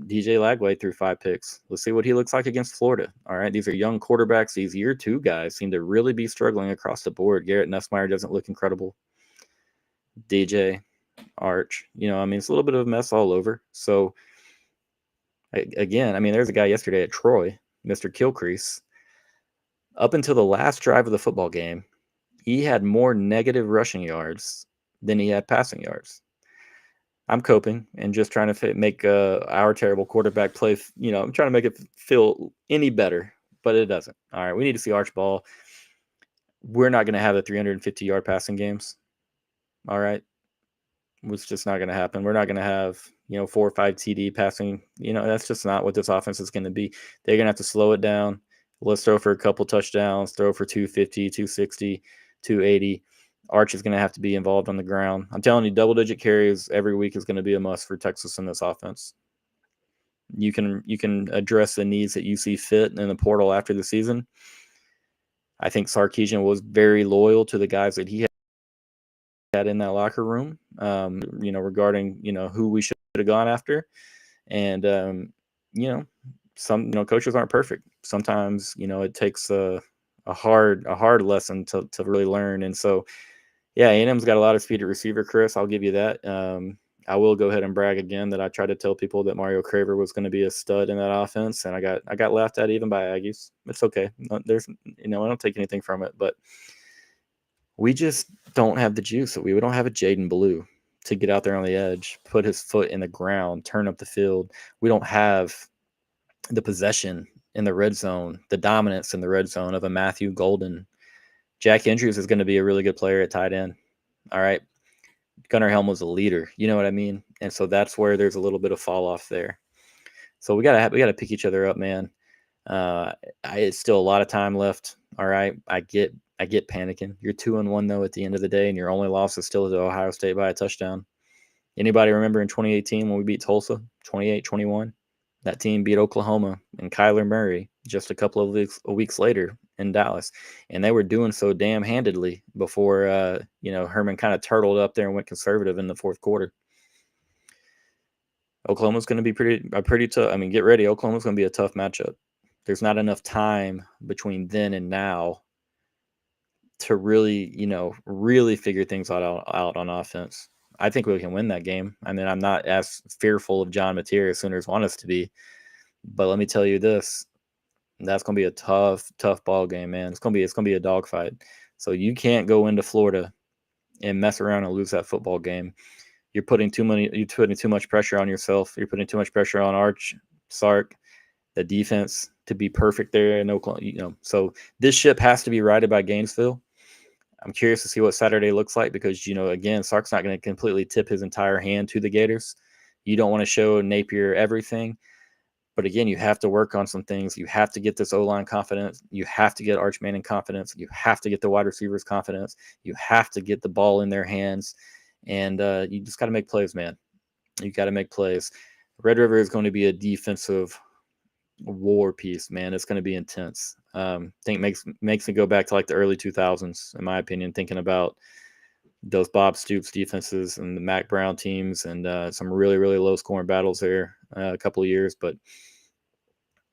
DJ Lagway threw 5 picks. Let's see what he looks like against Florida. All right. These are young quarterbacks. These year 2 guys seem to really be struggling across the board. Garrett Nussmeier doesn't look incredible. DJ, Arch, it's a little bit of a mess all over. So, again, there's a guy yesterday at Troy, Mr. Kilcrease. Up until the last drive of the football game, he had more negative rushing yards than he had passing yards. I'm coping and just trying to make our terrible quarterback play. I'm trying to make it feel any better, but it doesn't. All right, we need to see Arch ball. We're not going to have the 350-yard passing games. All right, it's just not going to happen. We're not going to have 4 or 5 TD passing. That's just not what this offense is going to be. They're going to have to slow it down. Let's throw for a couple touchdowns. Throw for 250, 260, 280. Arch is going to have to be involved on the ground. I'm telling you, double-digit carries every week is going to be a must for Texas in this offense. You can address the needs that you see fit in the portal after the season. I think Sarkeesian was very loyal to the guys that he had in that locker room, regarding, who we should have gone after. And, you know, some, coaches aren't perfect. Sometimes, it takes a hard lesson to really learn. And so, yeah, A&M's got a lot of speed at receiver, Chris. I'll give you that. I will go ahead and brag again that I tried to tell people that Mario Craver was going to be a stud in that offense, and I got laughed at even by Aggies. It's okay. There's I don't take anything from it, but we just don't have the juice. We don't have a Jaden Blue to get out there on the edge, put his foot in the ground, turn up the field. We don't have the possession in the red zone, the dominance in the red zone of a Matthew Golden. Jack Andrews is going to be a really good player at tight end. All right. Gunnar Helm was a leader. You know what I mean? And so that's where there's a little bit of fall off there. So we gotta pick each other up, man. It's still a lot of time left. All right. I get panicking. You're 2-1 though at the end of the day, and your only loss is still to Ohio State by a touchdown. Anybody remember in 2018 when we beat Tulsa 28-21? That team beat Oklahoma and Kyler Murray just a couple of weeks later in Dallas, and they were doing so damn handedly before Herman kind of turtled up there and went conservative in the fourth quarter. Oklahoma's going to be pretty tough. I mean, get ready. Oklahoma's going to be a tough matchup. There's not enough time between then and now to really, really figure things out on offense. I think we can win that game. I mean, I'm not as fearful of John Mateer as Sooners want us to be, but let me tell you this: that's going to be a tough ball game, man. It's going to be a dogfight. So you can't go into Florida and mess around and lose that football game. You're putting too much pressure on yourself. You're putting too much pressure on Arch, Sark, the defense to be perfect there in Oklahoma. So this ship has to be righted by Gainesville. I'm curious to see what Saturday looks like because, again, Sark's not going to completely tip his entire hand to the Gators. You don't want to show Napier everything. But again, you have to work on some things. You have to get this O-line confidence. You have to get Arch Manning confidence. You have to get the wide receivers confidence. You have to get the ball in their hands. And you just got to make plays, man. You got to make plays. Red River is going to be a defensive war piece, man. It's going to be intense. I think makes me go back to like the early 2000s, in my opinion, thinking about those Bob Stoops defenses and the Mac Brown teams and some really, really low scoring battles there a couple of years. But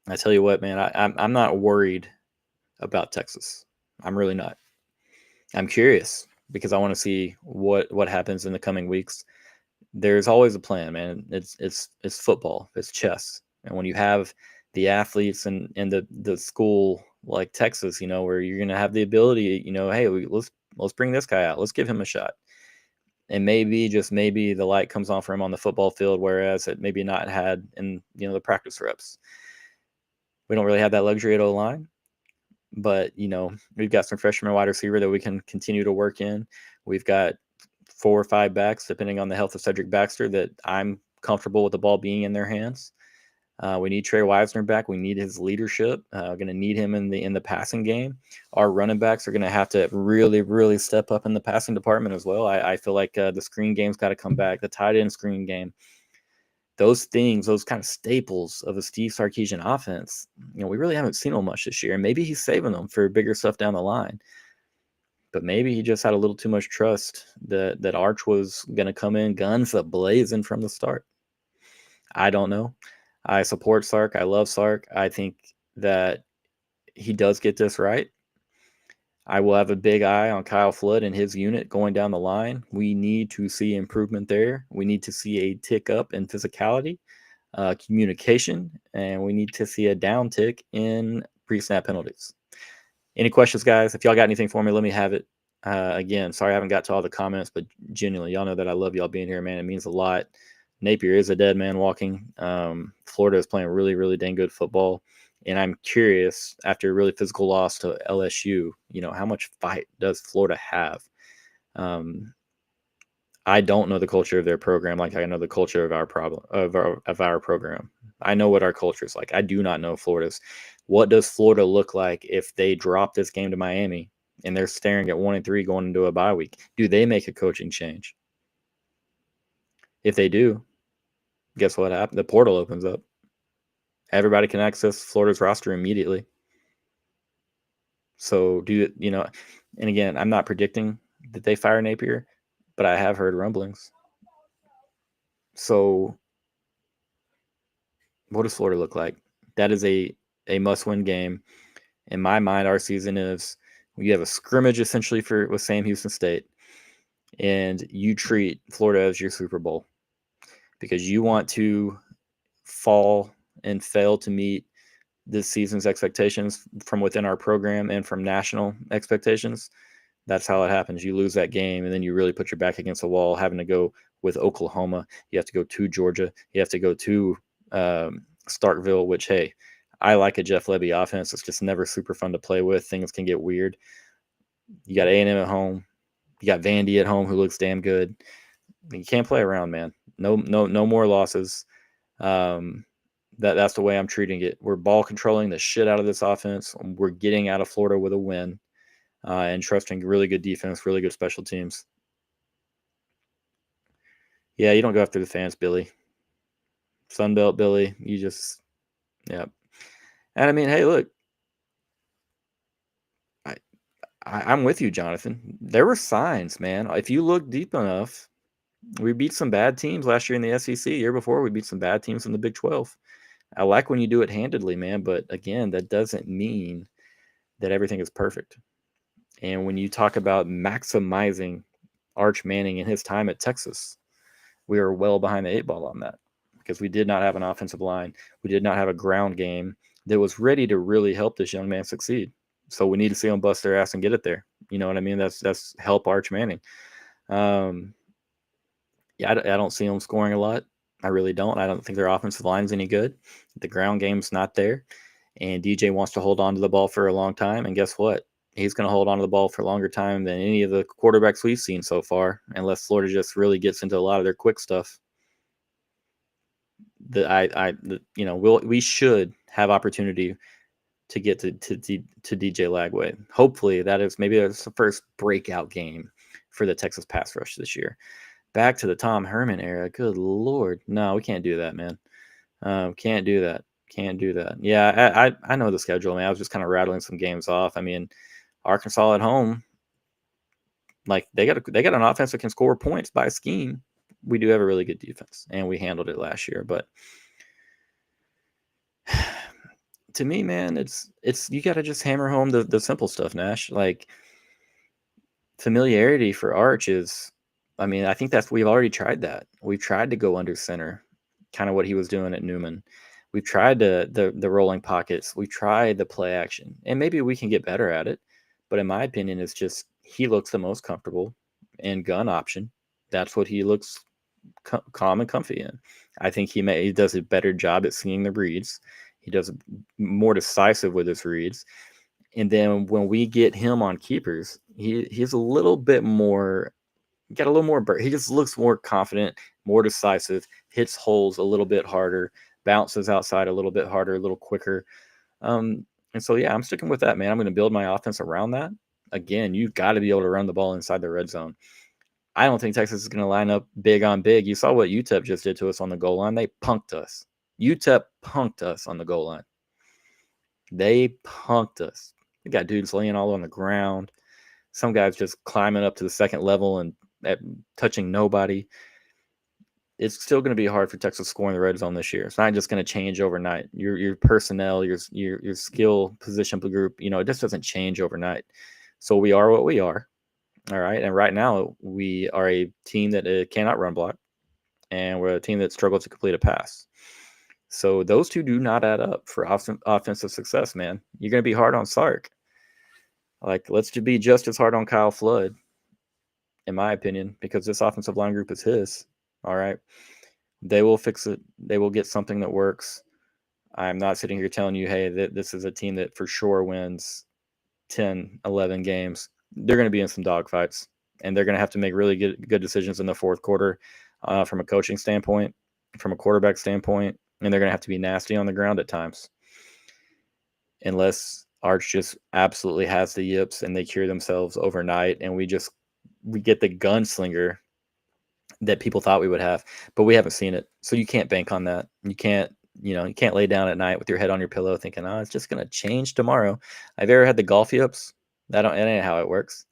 I tell you what, man, I'm not worried about Texas. I'm really not. I'm curious because I want to see what happens in the coming weeks. There's always a plan, man. It's football. It's chess. And when you have the athletes and the school like Texas, where you're going to have the ability, hey, let's bring this guy out. Let's give him a shot. And maybe, just maybe, the light comes on for him on the football field, whereas it maybe not had in, the practice reps. We don't really have that luxury at O-line, but, we've got some freshman wide receiver that we can continue to work in. We've got 4 or 5 backs, depending on the health of Cedric Baxter, that I'm comfortable with the ball being in their hands. We need Trey Wisner back. We need his leadership. We're going to need him in the passing game. Our running backs are going to have to really, really step up in the passing department as well. I feel like the screen game's got to come back. The tight end screen game. Those things, those kind of staples of a Steve Sarkeesian offense, we really haven't seen them much this year. And maybe he's saving them for bigger stuff down the line. But maybe he just had a little too much trust that Arch was going to come in guns a-blazing from the start. I don't know. I support Sark. I love Sark. I think that he does get this right. I will have a big eye on Kyle Flood and his unit going down the line. We need to see improvement there. We need to see a tick up in physicality, communication, and we need to see a downtick in pre-snap penalties. Any questions, guys? If y'all got anything for me, let me have it. Again, sorry I haven't got to all the comments, but genuinely, y'all know that I love y'all being here, man. It means a lot. Napier is a dead man walking. Florida is playing really, really dang good football. And I'm curious, after a really physical loss to LSU, how much fight does Florida have? I don't know the culture of their program like I know the culture of our program. I know what our culture is like. I do not know Florida's. What does Florida look like if they drop this game to Miami and they're staring at 1-3 going into a bye week? Do they make a coaching change? If they do, guess what happens? The portal opens up. Everybody can access Florida's roster immediately. So and again, I'm not predicting that they fire Napier, but I have heard rumblings. So what does Florida look like? That is a must-win game. In my mind, our season is you have a scrimmage essentially with Sam Houston State, and you treat Florida as your Super Bowl because you want to fall and fail to meet this season's expectations from within our program and from national expectations. That's how it happens. You lose that game, and then you really put your back against the wall, having to go with Oklahoma. You have to go to Georgia. You have to go to Starkville, which, hey, I like a Jeff Lebby offense. It's just never super fun to play with. Things can get weird. You got A&M at home. You got Vandy at home, who looks damn good. You can't play around, man. No more losses. That's the way I'm treating it. We're ball controlling the shit out of this offense. We're getting out of Florida with a win, and trusting really good defense, really good special teams. Yeah, you don't go after the fans, Billy. Sunbelt Billy, you just, yeah. And I mean, hey, look, I'm with you, Jonathan. There were signs, man. If you look deep enough, we beat some bad teams last year in the SEC. Year before, we beat some bad teams in the Big 12. I like when you do it handedly, man. But again, that doesn't mean that everything is perfect. And when you talk about maximizing Arch Manning and his time at Texas, we are well behind the 8 ball on that because we did not have an offensive line. We did not have a ground game that was ready to really help this young man succeed. So we need to see them bust their ass and get it there. You know what I mean? That's help Arch Manning. Yeah, I don't see them scoring a lot. I really don't. I don't think their offensive line is any good. The ground game's not there. And DJ wants to hold on to the ball for a long time. And guess what? He's going to hold on to the ball for a longer time than any of the quarterbacks we've seen so far, unless Florida just really gets into a lot of their quick stuff. We should have opportunity to get to DJ Lagway. Hopefully, that's the first breakout game for the Texas pass rush this year. Back to the Tom Herman era. Good Lord. No, we can't do that, man. Can't do that. Can't do that. Yeah, I know the schedule, man. I was just kind of rattling some games off. I mean, Arkansas at home, like they got an offense that can score points by scheme. We do have a really good defense, and we handled it last year. But to me, man, it's you got to just hammer home the simple stuff, Nash. Like familiarity for Arch is, I mean, I think we've already tried that. We've tried to go under center, kind of what he was doing at Newman. We've tried the rolling pockets. We've tried the play action, and maybe we can get better at it. But in my opinion, it's just he looks the most comfortable in gun option. That's what he looks calm and comfy in. I think he does a better job at seeing the reads. He does more decisive with his reads. And then when we get him on keepers, he's a little bit more, got a little more, he just looks more confident, more decisive, hits holes a little bit harder, bounces outside a little bit harder, a little quicker. And so, yeah, I'm sticking with that, man. I'm going to build my offense around that. Again, you've got to be able to run the ball inside the red zone. I don't think Texas is going to line up big on big. You saw what UTEP just did to us on the goal line. They punked us. UTEP punked us on the goal line. They punked us. We got dudes laying all on the ground. Some guys just climbing up to the second level and touching nobody. It's still going to be hard for Texas scoring the red zone this year. It's not just going to change overnight. Your personnel, your skill position group, it just doesn't change overnight. So we are what we are. All right. And right now we are a team that cannot run block, and we're a team that struggles to complete a pass. So those two do not add up for offensive success, man. You're going to be hard on Sark. Like, let's just be just as hard on Kyle Flood, in my opinion, because this offensive line group is his. All right. They will fix it. They will get something that works. I'm not sitting here telling you, hey, this is a team that for sure wins 10, 11 games. They're going to be in some dogfights, and they're going to have to make really good decisions in the fourth quarter from a coaching standpoint, from a quarterback standpoint, and they're going to have to be nasty on the ground at times. Unless Arch just absolutely has the yips and they cure themselves overnight, and we get the gunslinger that people thought we would have, but we haven't seen it. So you can't bank on that. You can't You can't lay down at night with your head on your pillow thinking, oh, it's just going to change tomorrow. Have you ever had the golf yips? That ain't how it works.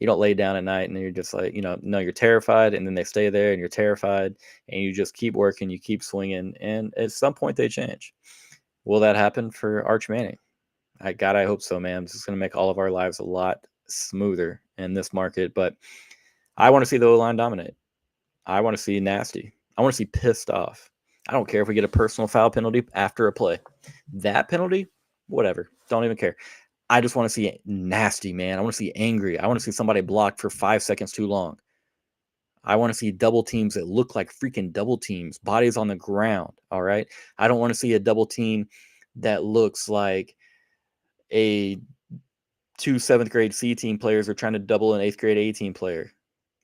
You don't lay down at night and you're just like, no, you're terrified, and then they stay there and you're terrified, and you just keep working, you keep swinging, and at some point they change. Will that happen for Arch Manning? I hope so, man. This is going to make all of our lives a lot smoother in this market, but I want to see the O-line dominate. I want to see nasty. I want to see pissed off. I don't care if we get a personal foul penalty after a play. That penalty, whatever. Don't even care. I just want to see nasty, man. I want to see angry. I want to see somebody blocked for 5 seconds too long. I want to see double teams that look like freaking double teams, bodies on the ground, all right? I don't want to see a double team that looks like a 2 7th grade C team players are trying to double an 8th grade A team player,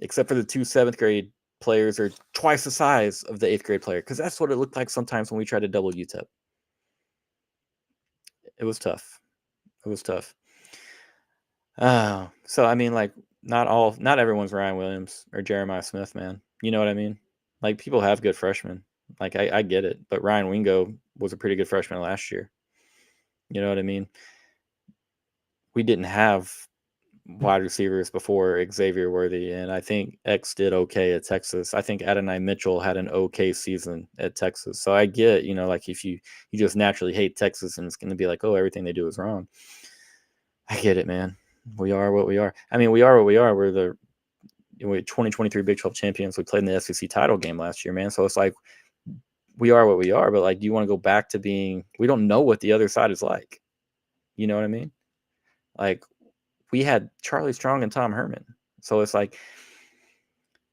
except for the 2 7th grade players are twice the size of the 8th grade player, because that's what it looked like sometimes when we tried to double UTEP. It was tough. So I mean, like, not everyone's Ryan Williams or Jeremiah Smith, man. You know what I mean? Like, people have good freshmen. Like, I get it, but Ryan Wingo was a pretty good freshman last year. You know what I mean? We didn't have wide receivers before Xavier Worthy, and I think X did okay at Texas. I think Adonai Mitchell had an okay season at Texas. So I get, like, if you just naturally hate Texas and it's going to be like, oh, everything they do is wrong. I get it, man. We are what we are. I mean, we are what we are. We're the 2023 Big 12 champions. We played in the SEC title game last year, man. So it's like, we are what we are. But, like, do you want to go back to being – we don't know what the other side is like. You know what I mean? Like, we had Charlie Strong and Tom Herman. So it's like,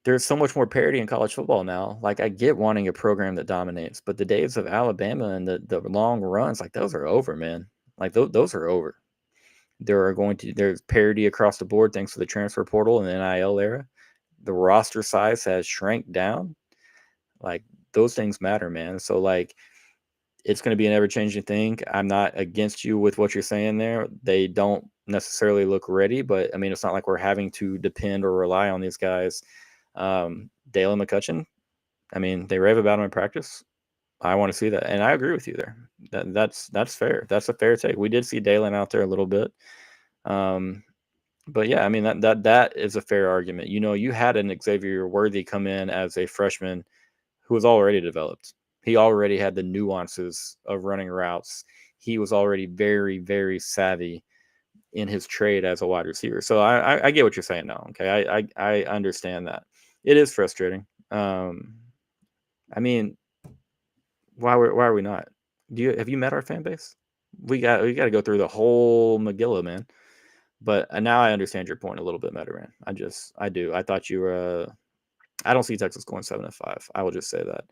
there's so much more parity in college football now. Like, I get wanting a program that dominates, but the days of Alabama and the long runs, like, those are over, man. Like, those are over. There's parity across the board thanks to the transfer portal and the NIL era. The roster size has shrank down. Like, those things matter, man. So, like, it's going to be an ever-changing thing. I'm not against you with what you're saying there. They don't necessarily look ready, but I mean, it's not like we're having to depend or rely on these guys. Dale and McCutcheon, I mean, they rave about them in practice. I want to see that, and I agree with you there. That's fair. That's a fair take. We did see Dalen out there a little bit, but yeah, I mean, that is a fair argument. You had an Xavier Worthy come in as a freshman who was already developed. He already had the nuances of running routes. He was already very, very savvy in his trade as a wide receiver. So I get what you're saying now. Okay, I understand that. It is frustrating. I mean, why are we not? Have you met our fan base? We got to go through the whole Megillah, man. But now I understand your point a little bit better, man. I do. I thought you were. I don't see Texas going 7-5. I will just say that.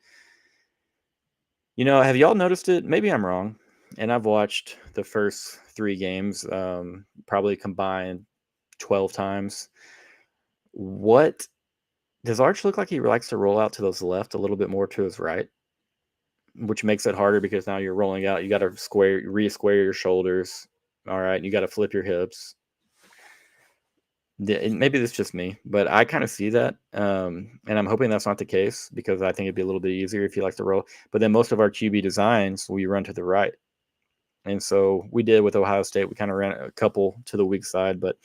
Have y'all noticed it? Maybe I'm wrong. And I've watched the first 3 games, probably combined 12 times. What does Arch look like? He likes to roll out to his left a little bit more to his right, which makes it harder because now you're rolling out. You got to re-square your shoulders. All right. You got to flip your hips. Maybe it's just me, but I kind of see that. And I'm hoping that's not the case, because I think it'd be a little bit easier if you like to roll. But then most of our QB designs, we run to the right. And so we did with Ohio State. We kind of ran a couple to the weak side, but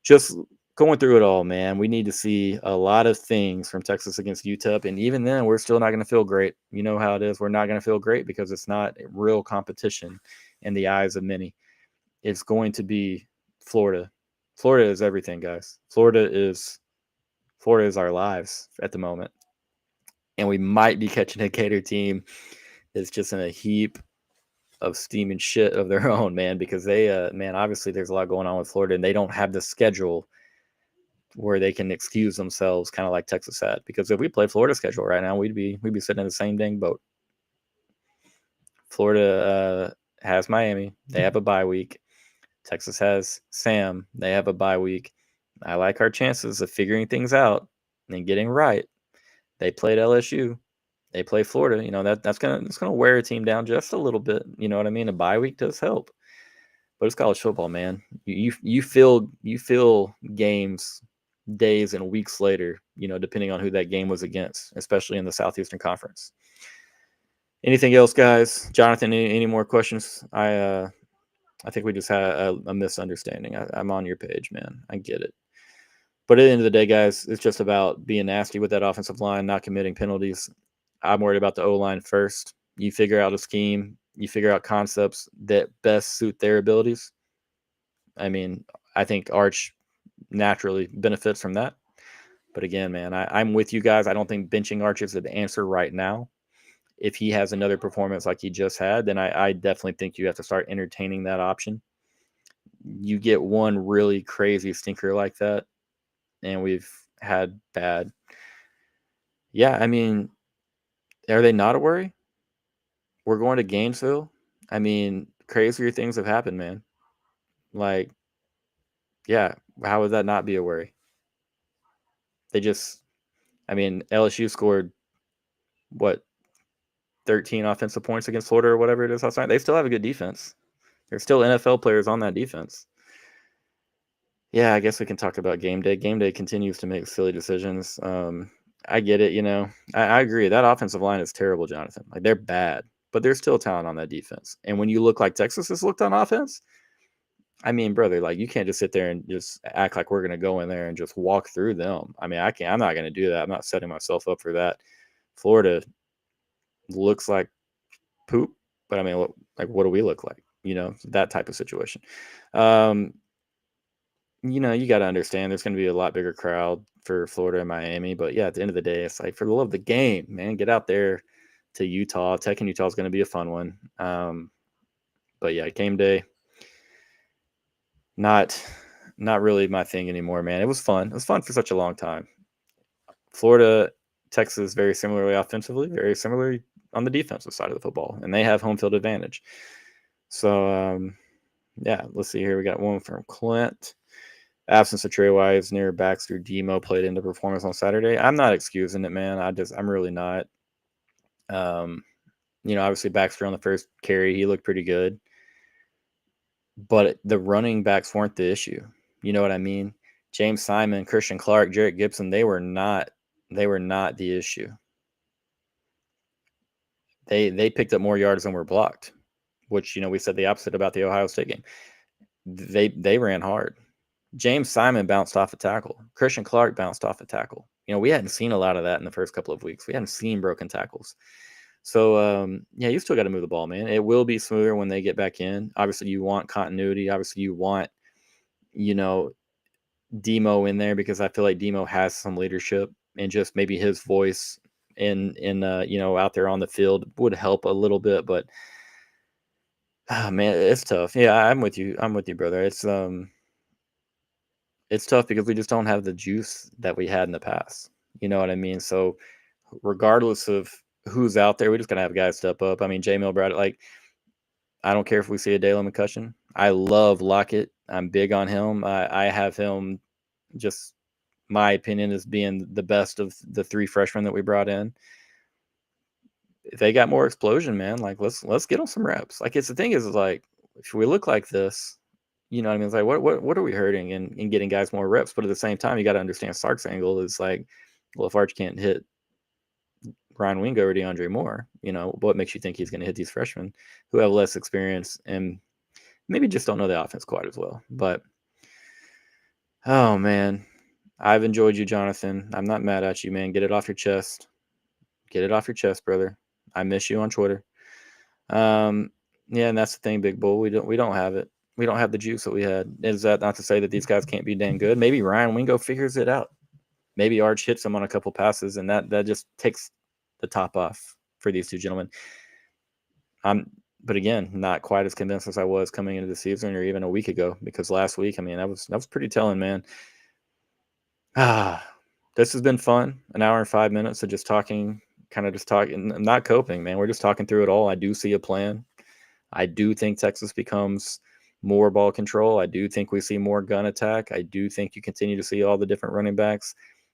just going through it all, man, we need to see a lot of things from Texas against UTEP. And even then, we're still not going to feel great. You know how it is. We're not going to feel great because it's not real competition in the eyes of many. It's going to be Florida. Florida is everything, guys. Florida is our lives at the moment. And we might be catching a Gator team that's just in a heap of steaming shit of their own, man, because they, obviously there's a lot going on with Florida, and they don't have the schedule where they can excuse themselves, kind of like Texas had. Because if we play Florida's schedule right now, we'd be sitting in the same dang boat. Florida has Miami. They have a bye week. Texas has Sam. They have a bye week. I like our chances of figuring things out and getting right. They played LSU. They play Florida. That's gonna wear a team down just a little bit. You know what I mean? A bye week does help, but it's college football, man. You feel games days and weeks later. Depending on who that game was against, especially in the Southeastern Conference. Anything else, guys? Jonathan, any more questions? I think we just had a misunderstanding. I'm on your page, man. I get it. But at the end of the day, guys, it's just about being nasty with that offensive line, not committing penalties. I'm worried about the O-line first. You figure out a scheme, you figure out concepts that best suit their abilities. I mean, I think Arch naturally benefits from that. But again, man, I'm with you guys. I don't think benching Arch is the answer right now. If he has another performance like he just had, then I definitely think you have to start entertaining that option. You get one really crazy stinker like that, and we've had bad. Yeah, I mean, are they not a worry? We're going to Gainesville. I mean, crazier things have happened, man. Like, yeah, how would that not be a worry? They just, I mean, LSU scored what 13 offensive points against Florida or whatever it is last night. They still have a good defense. There's still NFL players on that defense. Yeah, I guess we can talk about game day. Game day continues to make silly decisions. I get it. I agree. That offensive line is terrible, Jonathan. Like they're bad, but there's still talent on that defense. And when you look like Texas has looked on offense, I mean, brother, like you can't just sit there and just act like we're going to go in there and just walk through them. I mean, I can't. I'm not going to do that. I'm not setting myself up for that. Florida looks like poop, but I mean, what do we look like? That type of situation. Um, you got to understand there's going to be a lot bigger crowd for Florida and Miami. But yeah, at the end of the day, it's like for the love of the game, man, get out there to Utah. Tech and Utah is going to be a fun one. But yeah, game day, not really my thing anymore, man. It was fun. It was fun for such a long time. Florida, Texas, very similarly offensively, very similarly on the defensive side of the football, and they have home field advantage. So yeah, let's see here. We got one from Clint. Absence of Trey Wisener, Baxter, Demo played into performance on Saturday. I'm not excusing it, man. I'm really not. Obviously Baxter on the first carry, he looked pretty good, but the running backs weren't the issue. You know what I mean? James Simon, Christian Clark, Jarrett Gibson, they were not the issue. They picked up more yards than were blocked, which we said the opposite about the Ohio State game. They ran hard. James Simon bounced off a tackle. Christian Clark bounced off a tackle. We hadn't seen a lot of that in the first couple of weeks. We hadn't seen broken tackles. So, yeah, you still got to move the ball, man. It will be smoother when they get back in. Obviously, you want continuity. Obviously, you want, Demo in there because I feel like Demo has some leadership and just maybe his voice out there on the field would help a little bit. But, man, it's tough. Yeah, I'm with you. I'm with you, brother. It's tough because we just don't have the juice that we had in the past. You know what I mean? So regardless of who's out there, we just gotta have guys step up. I mean, J Mill Brad, like I don't care if we see a Dalen McCutcheon. I love Lockett. I'm big on him. I have him just my opinion is being the best of the three freshmen that we brought in. If they got more explosion, man, like let's get them some reps. Like it's the thing is like if we look like this, you know what I mean? It's like what are we hurting in getting guys more reps? But at the same time, you got to understand Sark's angle is like, well, if Arch can't hit Ryan Wingo or DeAndre Moore, what makes you think he's going to hit these freshmen who have less experience and maybe just don't know the offense quite as well? But oh man, I've enjoyed you, Jonathan. I'm not mad at you, man. Get it off your chest. Get it off your chest, brother. I miss you on Twitter. Yeah, and that's the thing, Big Bull. We don't have it. We don't have the juice that we had. Is that not to say that these guys can't be dang good? Maybe Ryan Wingo figures it out. Maybe Arch hits him on a couple passes, and that just takes the top off for these two gentlemen. But again, not quite as convinced as I was coming into the season or even a week ago, because last week, I mean, that was pretty telling, man. This has been fun. An hour and 5 minutes of just talking, not coping, man. We're just talking through it all. I do see a plan. I do think Texas becomes more ball control. I do think we see more gun attack. I do think you continue to see all the different running backs,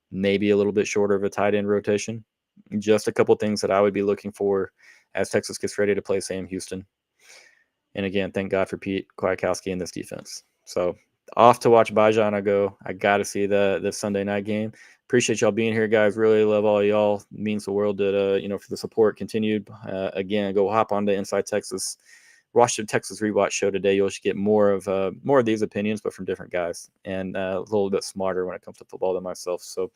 maybe a little bit shorter of a tight end rotation. Just a couple things that I would be looking for as Texas gets ready to play Sam Houston. And again, thank God for Pete Kwiatkowski in this defense. So off to watch Bajan I go. I got to see the Sunday night game. Appreciate y'all being here, guys. Really love all y'all. It means the world that for the support continued. Again, go hop on to Inside Texas. Watch the Texas Rewatch show today. You'll get more of these opinions, but from different guys, and a little bit smarter when it comes to football than myself. So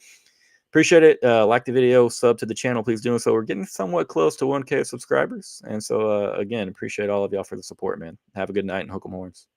appreciate it. Like the video, sub to the channel, please do so. We're getting somewhat close to 1K subscribers, and so again, appreciate all of y'all for the support, man. Have a good night and hook 'em horns.